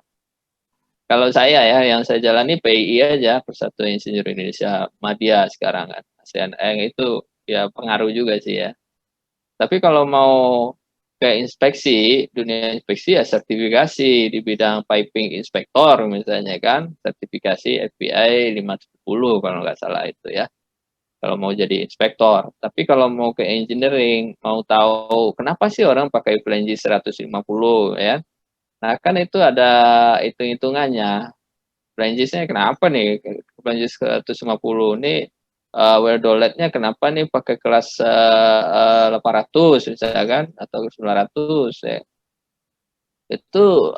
Kalau saya ya, yang saya jalani PII aja, Persatuan Insinyur Indonesia Madya sekarang kan. CNN itu ya pengaruh juga sih ya. Tapi kalau mau ke inspeksi, dunia inspeksi ya sertifikasi di bidang piping inspektor misalnya kan, sertifikasi FBI 510 kalau nggak salah itu ya. Kalau mau jadi inspektor. Tapi kalau mau ke engineering, mau tahu kenapa sih orang pakai flange 150 ya. Nah, kan itu ada hitung-hitungannya. Flanges-nya kenapa nih? Flanges 150 ini well dolet-nya kenapa nih pakai kelas 800 misalnya kan atau 900 ya. Itu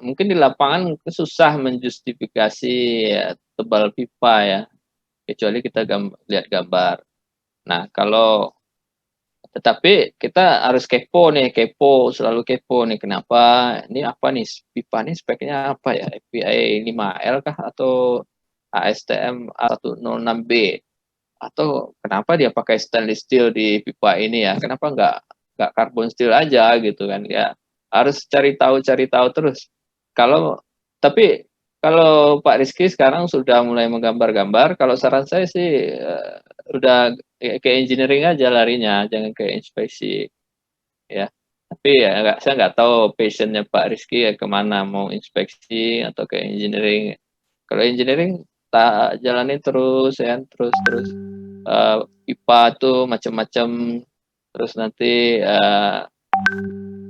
mungkin di lapangan susah menjustifikasi ya, tebal pipa ya, kecuali kita lihat gambar. Nah, kalau tetapi kita harus kepo nih, selalu kepo nih, kenapa, ini apa nih, pipa nih speknya apa ya, FPI 5L kah, atau ASTM A106B, atau kenapa dia pakai stainless steel di pipa ini ya, kenapa nggak carbon steel aja gitu kan, ya harus cari tahu terus. Kalau tapi kalau Pak Rizky sekarang sudah mulai menggambar-gambar, kalau saran saya sih udah ke engineering aja larinya, jangan ke inspeksi ya. Tapi ya saya nggak tahu passionnya Pak Rizky ya kemana, mau inspeksi atau ke engineering. Kalau engineering tak jalani terus ya, terus pipa tuh macam-macam, terus nanti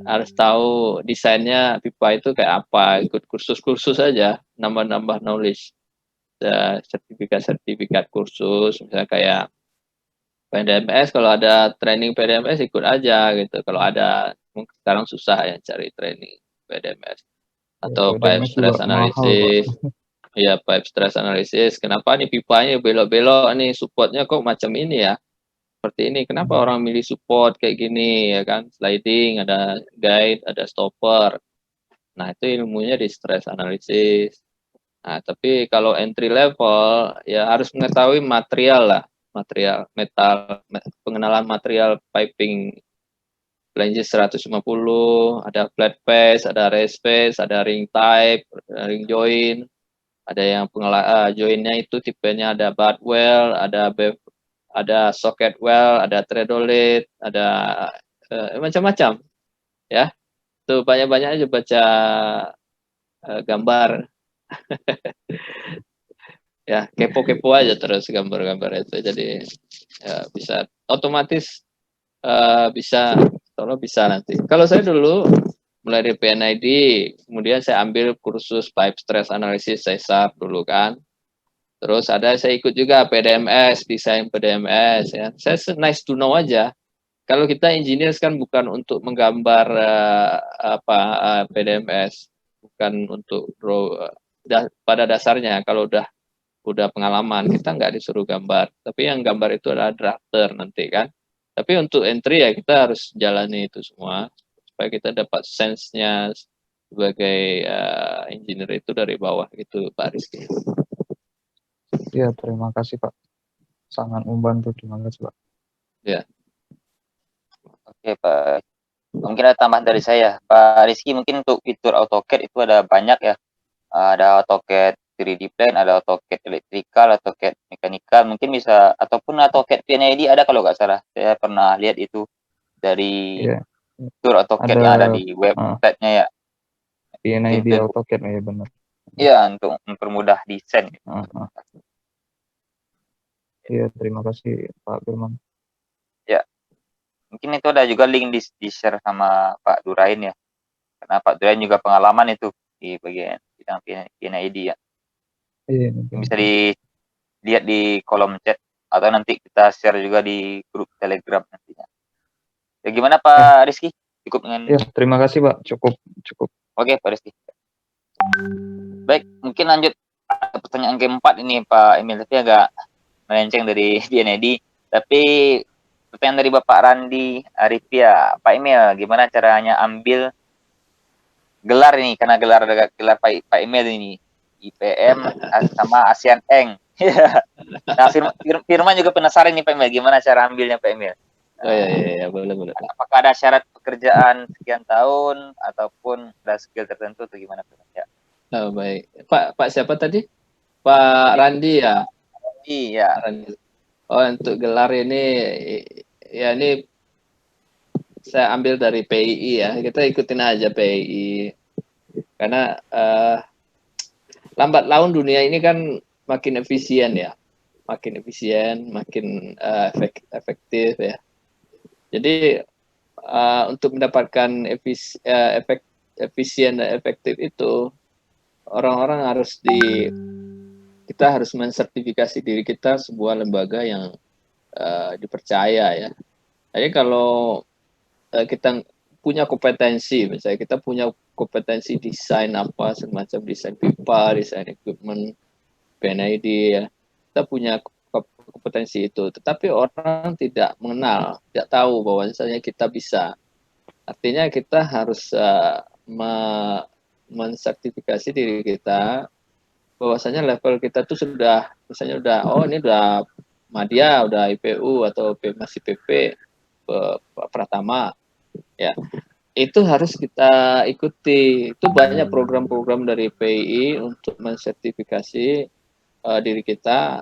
harus tahu desainnya pipa itu kayak apa, ikut kursus-kursus aja, nambah-nambah knowledge, sertifikat-sertifikat kursus, misalnya kayak PDMS, kalau ada training PDMS ikut aja gitu. Kalau ada, mungkin sekarang susah ya cari training PDMS. Ya, Atau pipe PDMS juga stress mahal, Pak. analysis. Iya, pipe stress analysis. Kenapa nih pipanya belok-belok nih, supportnya kok macam ini ya? Seperti ini. Kenapa orang milih support kayak gini ya kan? Sliding, ada guide, ada stopper. Nah, itu ilmunya di stress analysis. Nah, tapi kalau entry level ya harus mengetahui material lah, material metal, pengenalan material piping flange 150, ada flat face, ada raised face, ada ring type, ring joint, ada yang jointnya itu tipenya ada butt well, ada socket well, ada treadle, ada macam-macam ya. Tuh banyak-banyak aja baca gambar. Ya kepo-kepo aja terus gambar-gambar itu, jadi ya bisa otomatis bisa, kalau bisa nanti. Kalau saya dulu mulai dari PNID, kemudian saya ambil kursus pipe stress analysis CESAR dulu kan, terus saya ikut juga PDMS, desain PDMS ya. Saya nice to know aja. Kalau kita engineers kan bukan untuk menggambar PDMS, bukan untuk draw. Pada dasarnya kalau udah pengalaman, kita nggak disuruh gambar, tapi yang gambar itu adalah drafter nanti kan. Tapi untuk entry ya kita harus jalani itu semua supaya kita dapat sense-nya sebagai engineer itu dari bawah gitu, Pak Rizky. Ya, terima kasih, Pak. Sangat membantu, terima kasih, Pak. Ya. Oke, Pak. Mungkin ada tambahan dari saya. Pak Rizky, mungkin untuk fitur AutoCAD itu ada banyak ya. Ada AutoCAD 3D Plan, ada AutoCAD Electrical, AutoCAD Mechanical. Mungkin bisa, ataupun AutoCAD PNID ada kalau nggak salah. Saya pernah lihat itu dari Iya, fitur AutoCAD ada yang ada di website-nya ya. PNID Itu AutoCAD, ya benar. iya, untuk mempermudah desain. Iya, terima kasih Pak Firman. Ya, mungkin itu ada juga link di share sama Pak Durain ya. Karena Pak Durain juga pengalaman itu di bagian bidang PNID ya. Iya, Bisa dilihat di kolom chat atau nanti kita share juga di grup Telegram nantinya. Ya gimana Pak Rizky? Cukup dengan Ya, terima kasih Pak. Cukup. Oke, Pak Rizky. Baik, mungkin lanjut pertanyaan keempat ini Pak Emil, tapi agak melenceng dari PNID. Tapi pertanyaan dari Bapak Randi Arifia, Pak Emil, gimana caranya ambil gelar ini? Karena gelar Pak Emil ini IPM sama ASEAN Eng. Nah, Firman juga penasaran nih Pak Emil, gimana cara ambilnya Pak Emil? Oh iya, boleh. Apakah ada syarat pekerjaan sekian tahun ataupun ada skill tertentu atau gimana Pak? Ya. Oh, baik. Pak siapa tadi? Pak Randi ya? Iya. Pak Randi. Oh, untuk gelar ini ya ini saya ambil dari PII ya. Kita ikutin aja PII. Karena lambat laun dunia ini kan makin efisien ya. Makin efisien, makin efektif ya. Jadi untuk mendapatkan efisien dan efektif itu orang-orang kita harus mensertifikasi diri kita sebuah lembaga yang dipercaya ya. Jadi kalau kita punya kompetensi, misalnya kita punya kompetensi desain apa semacam desain pipa, desain equipment, PNID ya, kita punya kompetensi itu, tetapi orang tidak mengenal, tidak tahu bahwasanya kita bisa. Artinya kita harus mensertifikasi diri kita bahwasanya level kita tuh sudah, misalnya udah, oh ini udah Madya, udah IPU atau masih PP Pratama, ya itu harus kita ikuti. Itu banyak program-program dari PII untuk mensertifikasi diri kita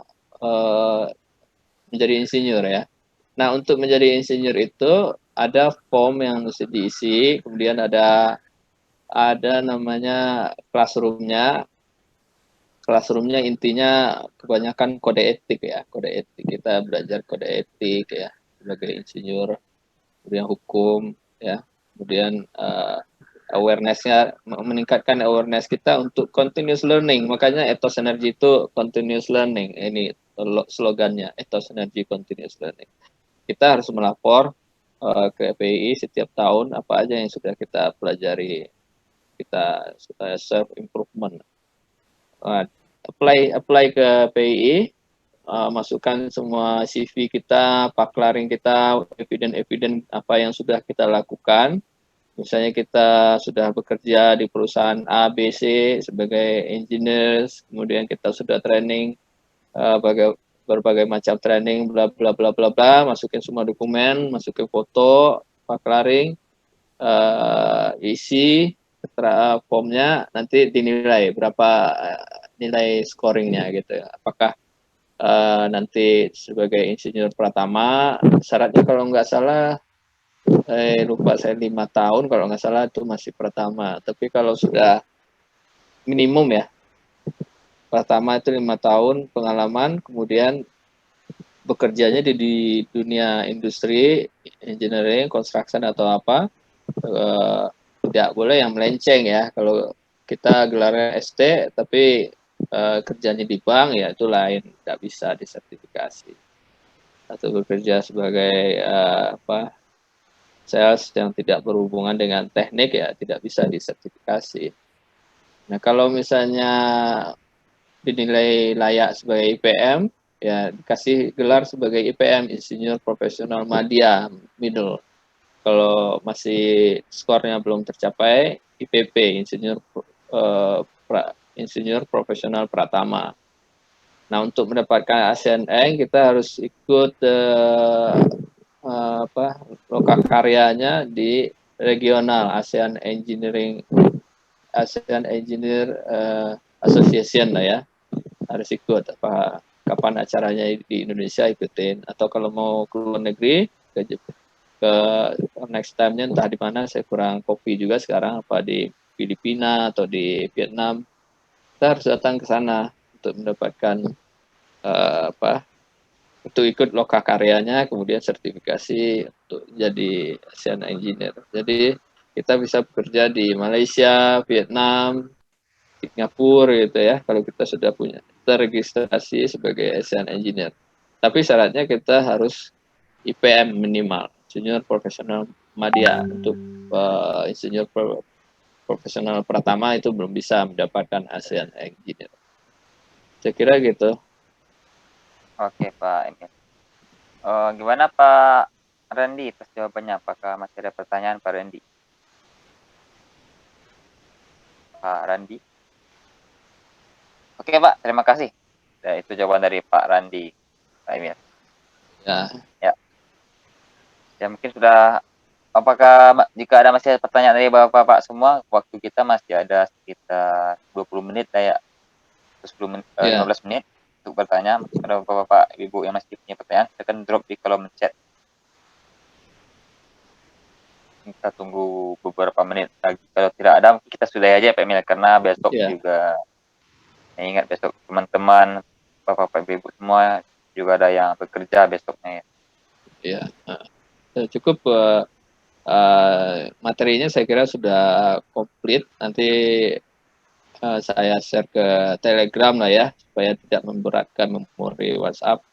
menjadi insinyur ya. Nah, untuk menjadi insinyur itu ada form yang mesti diisi, kemudian ada namanya classroom-nya. Classroom-nya intinya kebanyakan kode etik ya, kode etik. Kita belajar kode etik ya sebagai insinyur, kemudian hukum ya, kemudian awareness-nya, meningkatkan awareness kita untuk continuous learning. Makanya ethos energy itu continuous learning. Ini slogannya, ethos energy continuous learning. Kita harus melapor ke PII setiap tahun apa aja yang sudah kita pelajari. Kita self improvement. Apply ke PII, masukkan semua CV kita, paklaring kita, eviden apa yang sudah kita lakukan. Misalnya kita sudah bekerja di perusahaan A, B, C sebagai engineers, kemudian kita sudah training berbagai macam training, bla bla bla bla bla, masukin semua dokumen, masukin foto, paklaring, isi formnya, nanti dinilai berapa nilai scoringnya gitu ya. Apakah nanti sebagai insinyur Pratama, syaratnya kalau nggak salah lupa saya 5 tahun kalau nggak salah itu masih Pratama. Tapi kalau sudah minimum ya, Pratama itu 5 tahun pengalaman, kemudian bekerjanya di dunia industri, engineering, construction atau apa, tidak boleh yang melenceng ya. Kalau kita gelarnya ST tapi kerjanya di bank ya itu lain, tidak bisa disertifikasi. Atau bekerja sebagai sales yang tidak berhubungan dengan teknik ya tidak bisa disertifikasi. Nah, kalau misalnya dinilai layak sebagai IPM, ya dikasih gelar sebagai IPM, Insinyur Profesional Madya Middle. Kalau masih skornya belum tercapai, IPP, Insinyur Profesional Pratama. Nah, untuk mendapatkan ASEAN Eng kita harus ikut lokakaryanya di regional ASEAN Engineer Association lah ya, harus ikut. Kapan acaranya di Indonesia ikutin, atau kalau mau ke luar negeri ke next time-nya entah di mana, saya kurang kopi juga sekarang, apa di Filipina atau di Vietnam, kita harus datang ke sana untuk mendapatkan untuk ikut lokakaryanya, kemudian sertifikasi untuk jadi ASEAN Engineer. Jadi kita bisa bekerja di Malaysia, Vietnam, Singapura gitu ya, kalau kita sudah punya terregistrasi sebagai ASEAN Engineer. Tapi syaratnya kita harus IPM minimal, Insinyur Profesional Madya. Untuk Insinyur Profesional Pratama itu belum bisa mendapatkan ASEAN Engineer. Saya kira gitu. Oke Pak Emil. Gimana Pak Randy atas jawabannya? Apakah masih ada pertanyaan Pak Randy? Pak Randy? Oke Pak, terima kasih. Nah, itu jawaban dari Pak Randy, Pak Emil. Ya. Ya mungkin sudah apakah jika ada masih pertanyaan dari Bapak-bapak semua, waktu kita masih ada sekitar 20 menit lah ya, 10 menit, Ya. 15 menit untuk bertanya. Mungkin ada Bapak-bapak, Ibu yang masih punya pertanyaan, silakan drop di kolom chat. Kita tunggu beberapa menit lagi. Kalau tidak ada, kita sudahi aja Pak Emil, karena besok Ya. juga, saya ingat besok teman-teman, Bapak-bapak, Ibu semua juga ada yang bekerja besoknya ya. Ya, cukup materinya saya kira sudah komplit. Nanti saya share ke Telegram lah ya, supaya tidak memberatkan memori WhatsApp.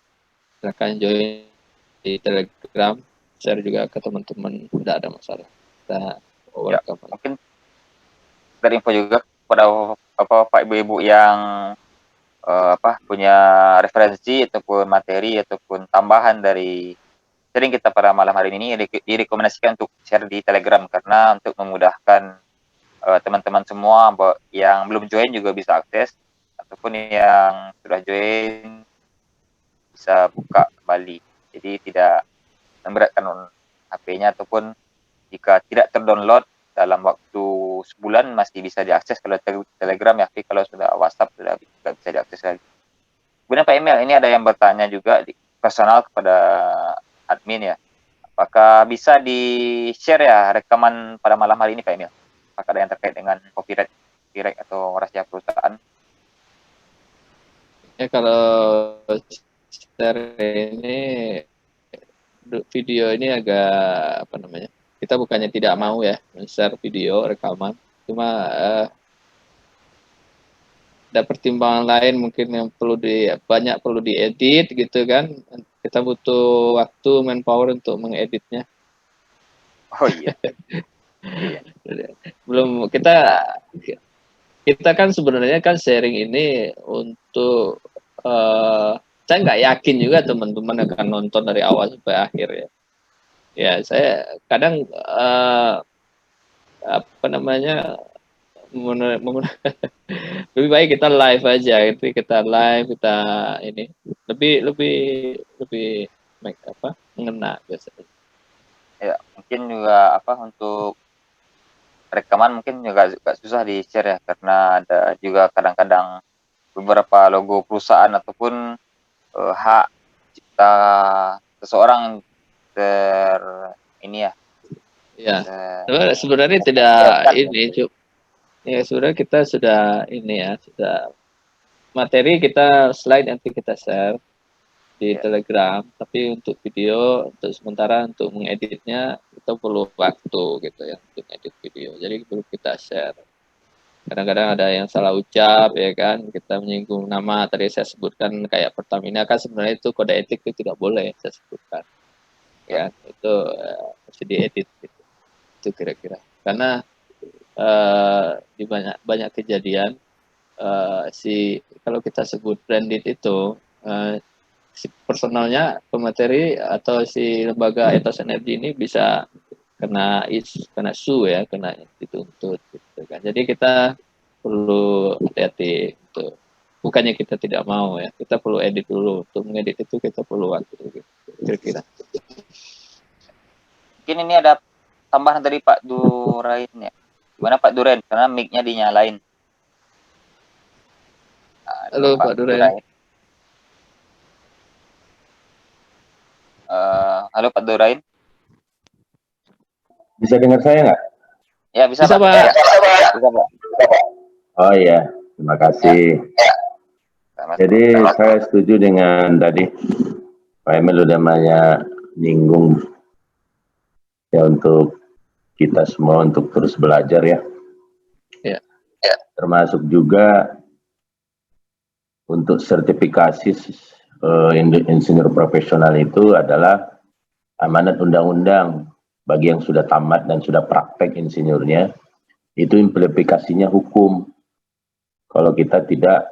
Silakan join di Telegram, share juga ke teman-teman, tidak ada masalah. Kita welcome. Mungkin dari info juga kepada Bapak Ibu-ibu yang punya referensi ataupun materi ataupun tambahan dari sharing kita pada malam hari ini, direkomendasikan untuk share di Telegram, karena untuk memudahkan teman-teman semua yang belum join juga bisa akses, ataupun yang sudah join bisa buka kembali. Jadi tidak memberatkan HP-nya, ataupun jika tidak terdownload dalam waktu sebulan masih bisa diakses kalau Telegram ya, tapi kalau sudah WhatsApp sudah tidak bisa diakses lagi. Kemudian Pak Emil, ini ada yang bertanya juga di personal kepada admin ya. Apakah bisa di-share ya rekaman pada malam hari ini Pak Emil? Apakah ada yang terkait dengan copyright atau rahasia perusahaan? Ya, kalau share ini video ini agak apa namanya? Kita bukannya tidak mau ya share video rekaman, cuma ada pertimbangan lain mungkin yang perlu diedit gitu kan. Kita butuh waktu, manpower untuk mengeditnya. Oh iya. Belum, kita kan sebenarnya kan sharing ini untuk saya nggak yakin juga teman-teman akan nonton dari awal sampai akhir ya. Ya, saya kadang apa namanya, lebih baik kita live aja, gitu. Kita live, kita ini lebih mengena biasanya. Ya, mungkin juga untuk rekaman mungkin juga susah di share ya, karena ada juga kadang-kadang beberapa logo perusahaan ataupun hak cipta seseorang ini ya. Ya, sebenarnya tidak ini, ya sebenarnya kita sudah ini ya, sudah materi kita slide nanti kita share di Telegram, tapi untuk video untuk sementara untuk mengeditnya kita perlu waktu gitu ya untuk edit video, jadi perlu kita share. Kadang-kadang ada yang salah ucap ya kan, kita menyinggung nama tadi saya sebutkan kayak Pertamina kan sebenarnya itu kode etik itu tidak boleh saya sebutkan ya, itu mesti diedit gitu. Itu kira-kira karena di banyak kejadian kalau kita sebut branded itu si personalnya pemateri atau si lembaga etos energi ini bisa kena sue ya, kena dituntut gitu kan. Jadi kita perlu hati-hati gitu. Bukannya kita tidak mau ya, kita perlu edit dulu. Untuk mengedit itu kita perlu waktu gitu, kira-kira. Mungkin ini ada tambahan dari Pak Durain ya. Gimana Pak Durain? Karena mic-nya dinyalain. Halo Pak Durain. Halo Pak Durain. Bisa dengar saya nggak? Ya bisa Pak. Pak. Ya, bisa Pak. Oh iya, terima kasih. Ya. Jadi saya setuju dengan tadi Pak Emil udah banyak nyinggung ya untuk kita semua untuk terus belajar ya. Ya. Termasuk juga untuk sertifikasi insinyur profesional itu adalah amanat undang-undang bagi yang sudah tamat dan sudah praktek insinyurnya, itu implementasinya hukum. Kalau kita tidak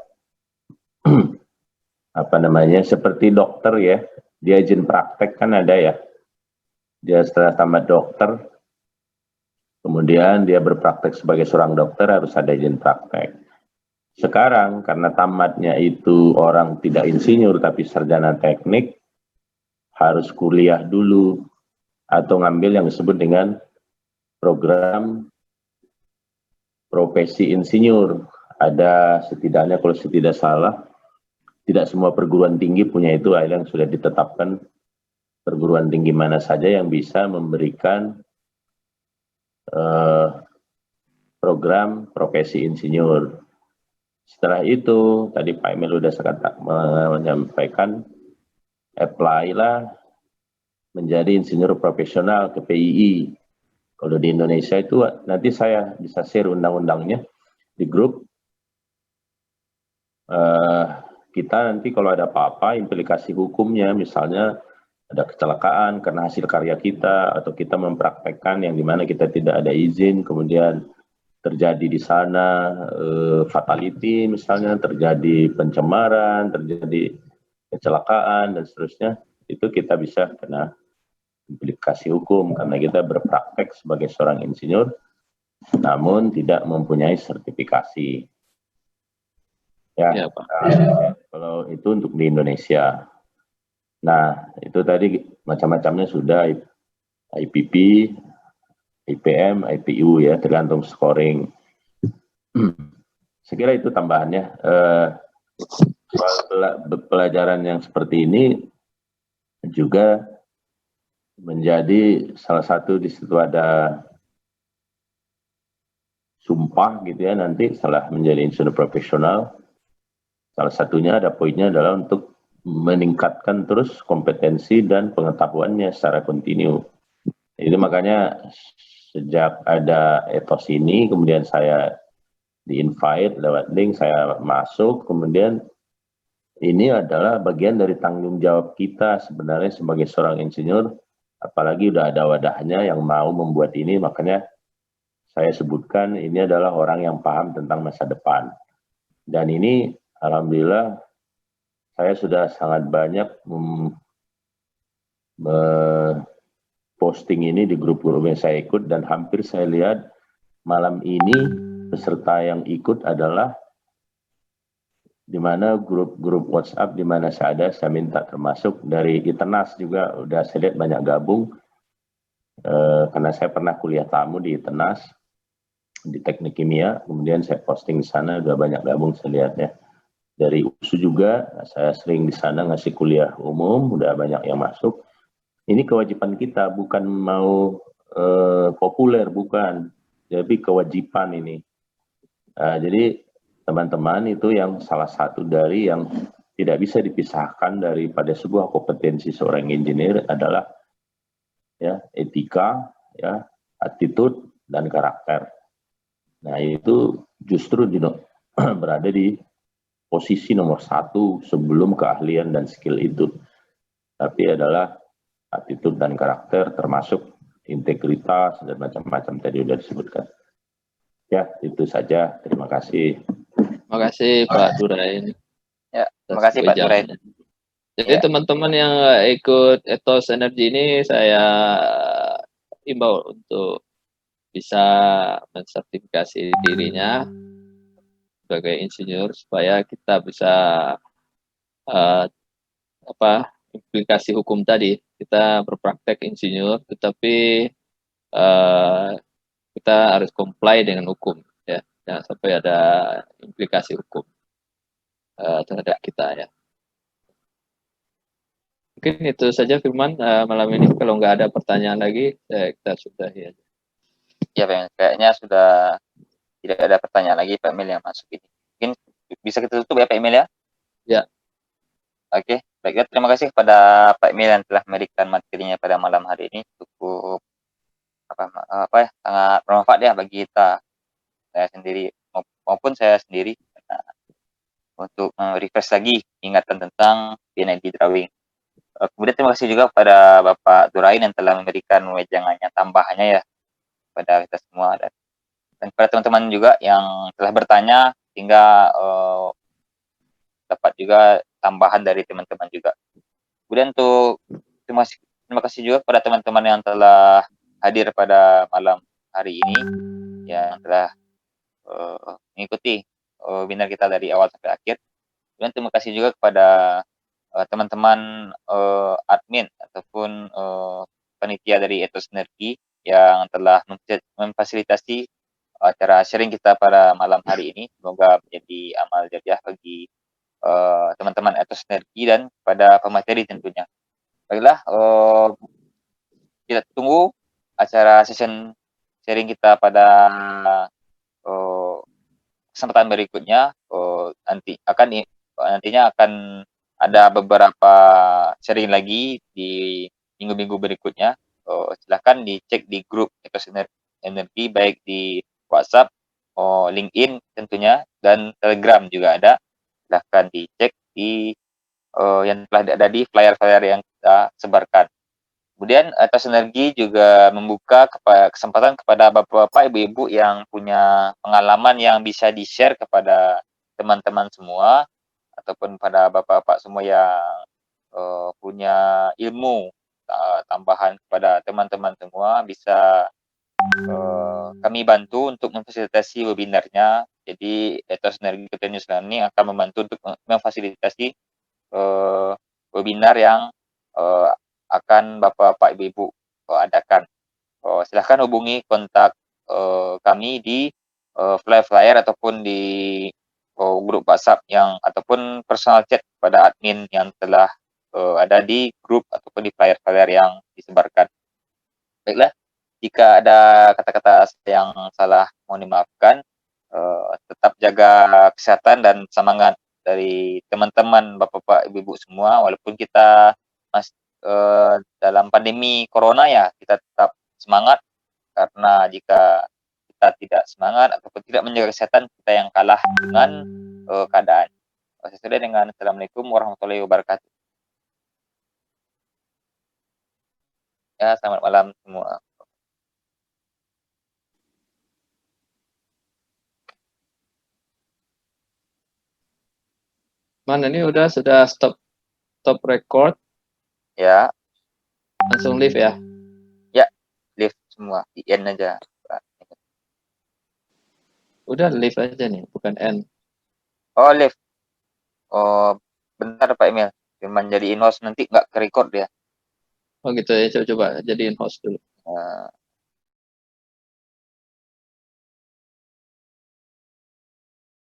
seperti dokter ya, dia izin praktek kan ada ya, dia setelah tamat dokter kemudian dia berpraktek sebagai seorang dokter harus ada izin praktek. Sekarang karena tamatnya itu orang tidak insinyur tapi sarjana teknik, harus kuliah dulu, atau ngambil yang disebut dengan program profesi insinyur. Ada setidaknya kalau saya tidak salah, tidak semua perguruan tinggi punya itu, yang sudah ditetapkan perguruan tinggi mana saja yang bisa memberikan program profesi insinyur. Setelah itu, tadi Pak Emil sudah menyampaikan, apply lah menjadi insinyur profesional ke PII. Kalau di Indonesia itu nanti saya bisa share undang-undangnya di grup. Kita nanti kalau ada apa-apa, implikasi hukumnya, misalnya ada kecelakaan karena hasil karya kita, atau kita mempraktekkan yang dimana kita tidak ada izin, kemudian terjadi di sana fatality, misalnya terjadi pencemaran, terjadi kecelakaan, dan seterusnya, itu kita bisa kena implikasi hukum karena kita berpraktek sebagai seorang insinyur namun tidak mempunyai sertifikasi. Ya, Pak. Kalau itu untuk di Indonesia. Nah, itu tadi macam-macamnya sudah, IPP, IPM, IPU ya, tergantung scoring. Saya kira itu tambahannya. Pelajaran yang seperti ini juga menjadi salah satu, di situ ada sumpah gitu ya, nanti setelah menjadi insinyur profesional. Salah satunya ada poinnya adalah untuk meningkatkan terus kompetensi dan pengetahuannya secara kontinu. Jadi makanya sejak ada etos ini, kemudian saya di-invite lewat link, saya masuk, kemudian ini adalah bagian dari tanggung jawab kita sebenarnya sebagai seorang insinyur, apalagi udah ada wadahnya yang mau membuat ini, makanya saya sebutkan ini adalah orang yang paham tentang masa depan. Dan ini alhamdulillah saya sudah sangat banyak posting ini di grup-grup yang saya ikut, dan hampir saya lihat malam ini peserta yang ikut adalah di mana grup-grup WhatsApp di mana saya ada, saya minta termasuk dari ITENAS juga udah saya lihat banyak gabung, karena saya pernah kuliah tamu di ITENAS di teknik kimia, kemudian saya posting di sana udah banyak gabung saya lihat ya. Dari USU juga saya sering di sana ngasih kuliah umum, udah banyak yang masuk. Ini kewajiban kita, bukan mau populer, bukan, tapi kewajiban ini. Jadi teman-teman itu yang salah satu dari yang tidak bisa dipisahkan daripada sebuah kompetensi seorang engineer adalah ya etika, ya attitude dan karakter. Nah itu justru berada di posisi nomor 1 sebelum keahlian dan skill itu. Tapi adalah attitude dan karakter, termasuk integritas dan macam-macam tadi sudah disebutkan. Ya itu saja. Terima kasih. Terima kasih Pak Durain. Ya, terima kasih Pak Durain. Jadi teman-teman yang ikut Ethos Energy ini saya imbau untuk bisa mensertifikasi dirinya sebagai insinyur supaya kita bisa implikasi hukum tadi. Kita berpraktek insinyur, tetapi kita harus comply dengan hukum, ya, jangan sampai ada implikasi hukum terhadap kita ya. Mungkin itu saja Firman malam ini. Kalau nggak ada pertanyaan lagi, kita sudahi aja. Ya, Pak, kayaknya sudah tidak ada pertanyaan lagi Pak Emil yang masuk ini. Mungkin bisa kita tutup ya Pak Emil ya? Ya. Oke, baiklah, terima kasih kepada Pak Emil yang telah memberikan materinya pada malam hari ini. Cukup sangat bermanfaat ya bagi kita, saya sendiri maupun saya sendiri, untuk refresh lagi ingatan tentang PNID drawing. Kemudian terima kasih juga kepada Bapak Durain yang telah memberikan wejangannya tambahannya ya kepada kita semua, dan kepada teman-teman juga yang telah bertanya sehingga dapat juga tambahan dari teman-teman juga. Kemudian untuk terima kasih juga kepada teman-teman yang telah hadir pada malam hari ini, yang telah mengikuti webinar kita dari awal sampai akhir. Dan terima kasih juga kepada teman-teman admin ataupun panitia dari Ethos Energi yang telah memfasilitasi acara sharing kita pada malam hari ini. Semoga menjadi amal jariah bagi teman-teman Ethos Energi dan pada pemateri tentunya. Baiklah, kita tunggu acara session sharing kita pada kesempatan berikutnya. Nantinya akan ada beberapa sharing lagi di minggu-minggu berikutnya. Silahkan dicek di grup Ethos Energi baik di WhatsApp, LinkedIn tentunya, dan Telegram juga ada. Silahkan dicek di yang telah ada di flyer-flyer yang kita sebarkan. Kemudian Ethos Energi juga membuka kesempatan kepada bapak-bapak, ibu-ibu yang punya pengalaman yang bisa di-share kepada teman-teman semua, ataupun pada bapak-bapak semua yang punya ilmu tambahan kepada teman-teman semua, bisa kami bantu untuk memfasilitasi webinarnya. Jadi Ethos Energi Ketua ini akan membantu untuk memfasilitasi webinar yang akan bapak-bapak ibu-ibu adakan. Silahkan hubungi kontak kami di flyer ataupun di grup WhatsApp ataupun personal chat pada admin yang telah ada di grup ataupun di flyer-flyer yang disebarkan. Baiklah, jika ada kata-kata yang salah mohon dimaafkan. Tetap jaga kesehatan dan semangat dari teman-teman bapak-bapak ibu-ibu semua, walaupun kita masih dalam pandemi corona ya, kita tetap semangat, karena jika kita tidak semangat ataupun tidak menjaga kesehatan, kita yang kalah dengan keadaan. Sesuai dengan Assalamualaikum warahmatullahi wabarakatuh. Ya, selamat malam semua. Mana ini sudah stop record, Ya, langsung leave ya. live semua, di end aja. Udah leave aja nih, bukan end. Oh, live. Oh, bentar Pak Emil. Cuman jadi in-host, nanti nggak ke-record ya. Oh gitu ya, coba jadiin host dulu.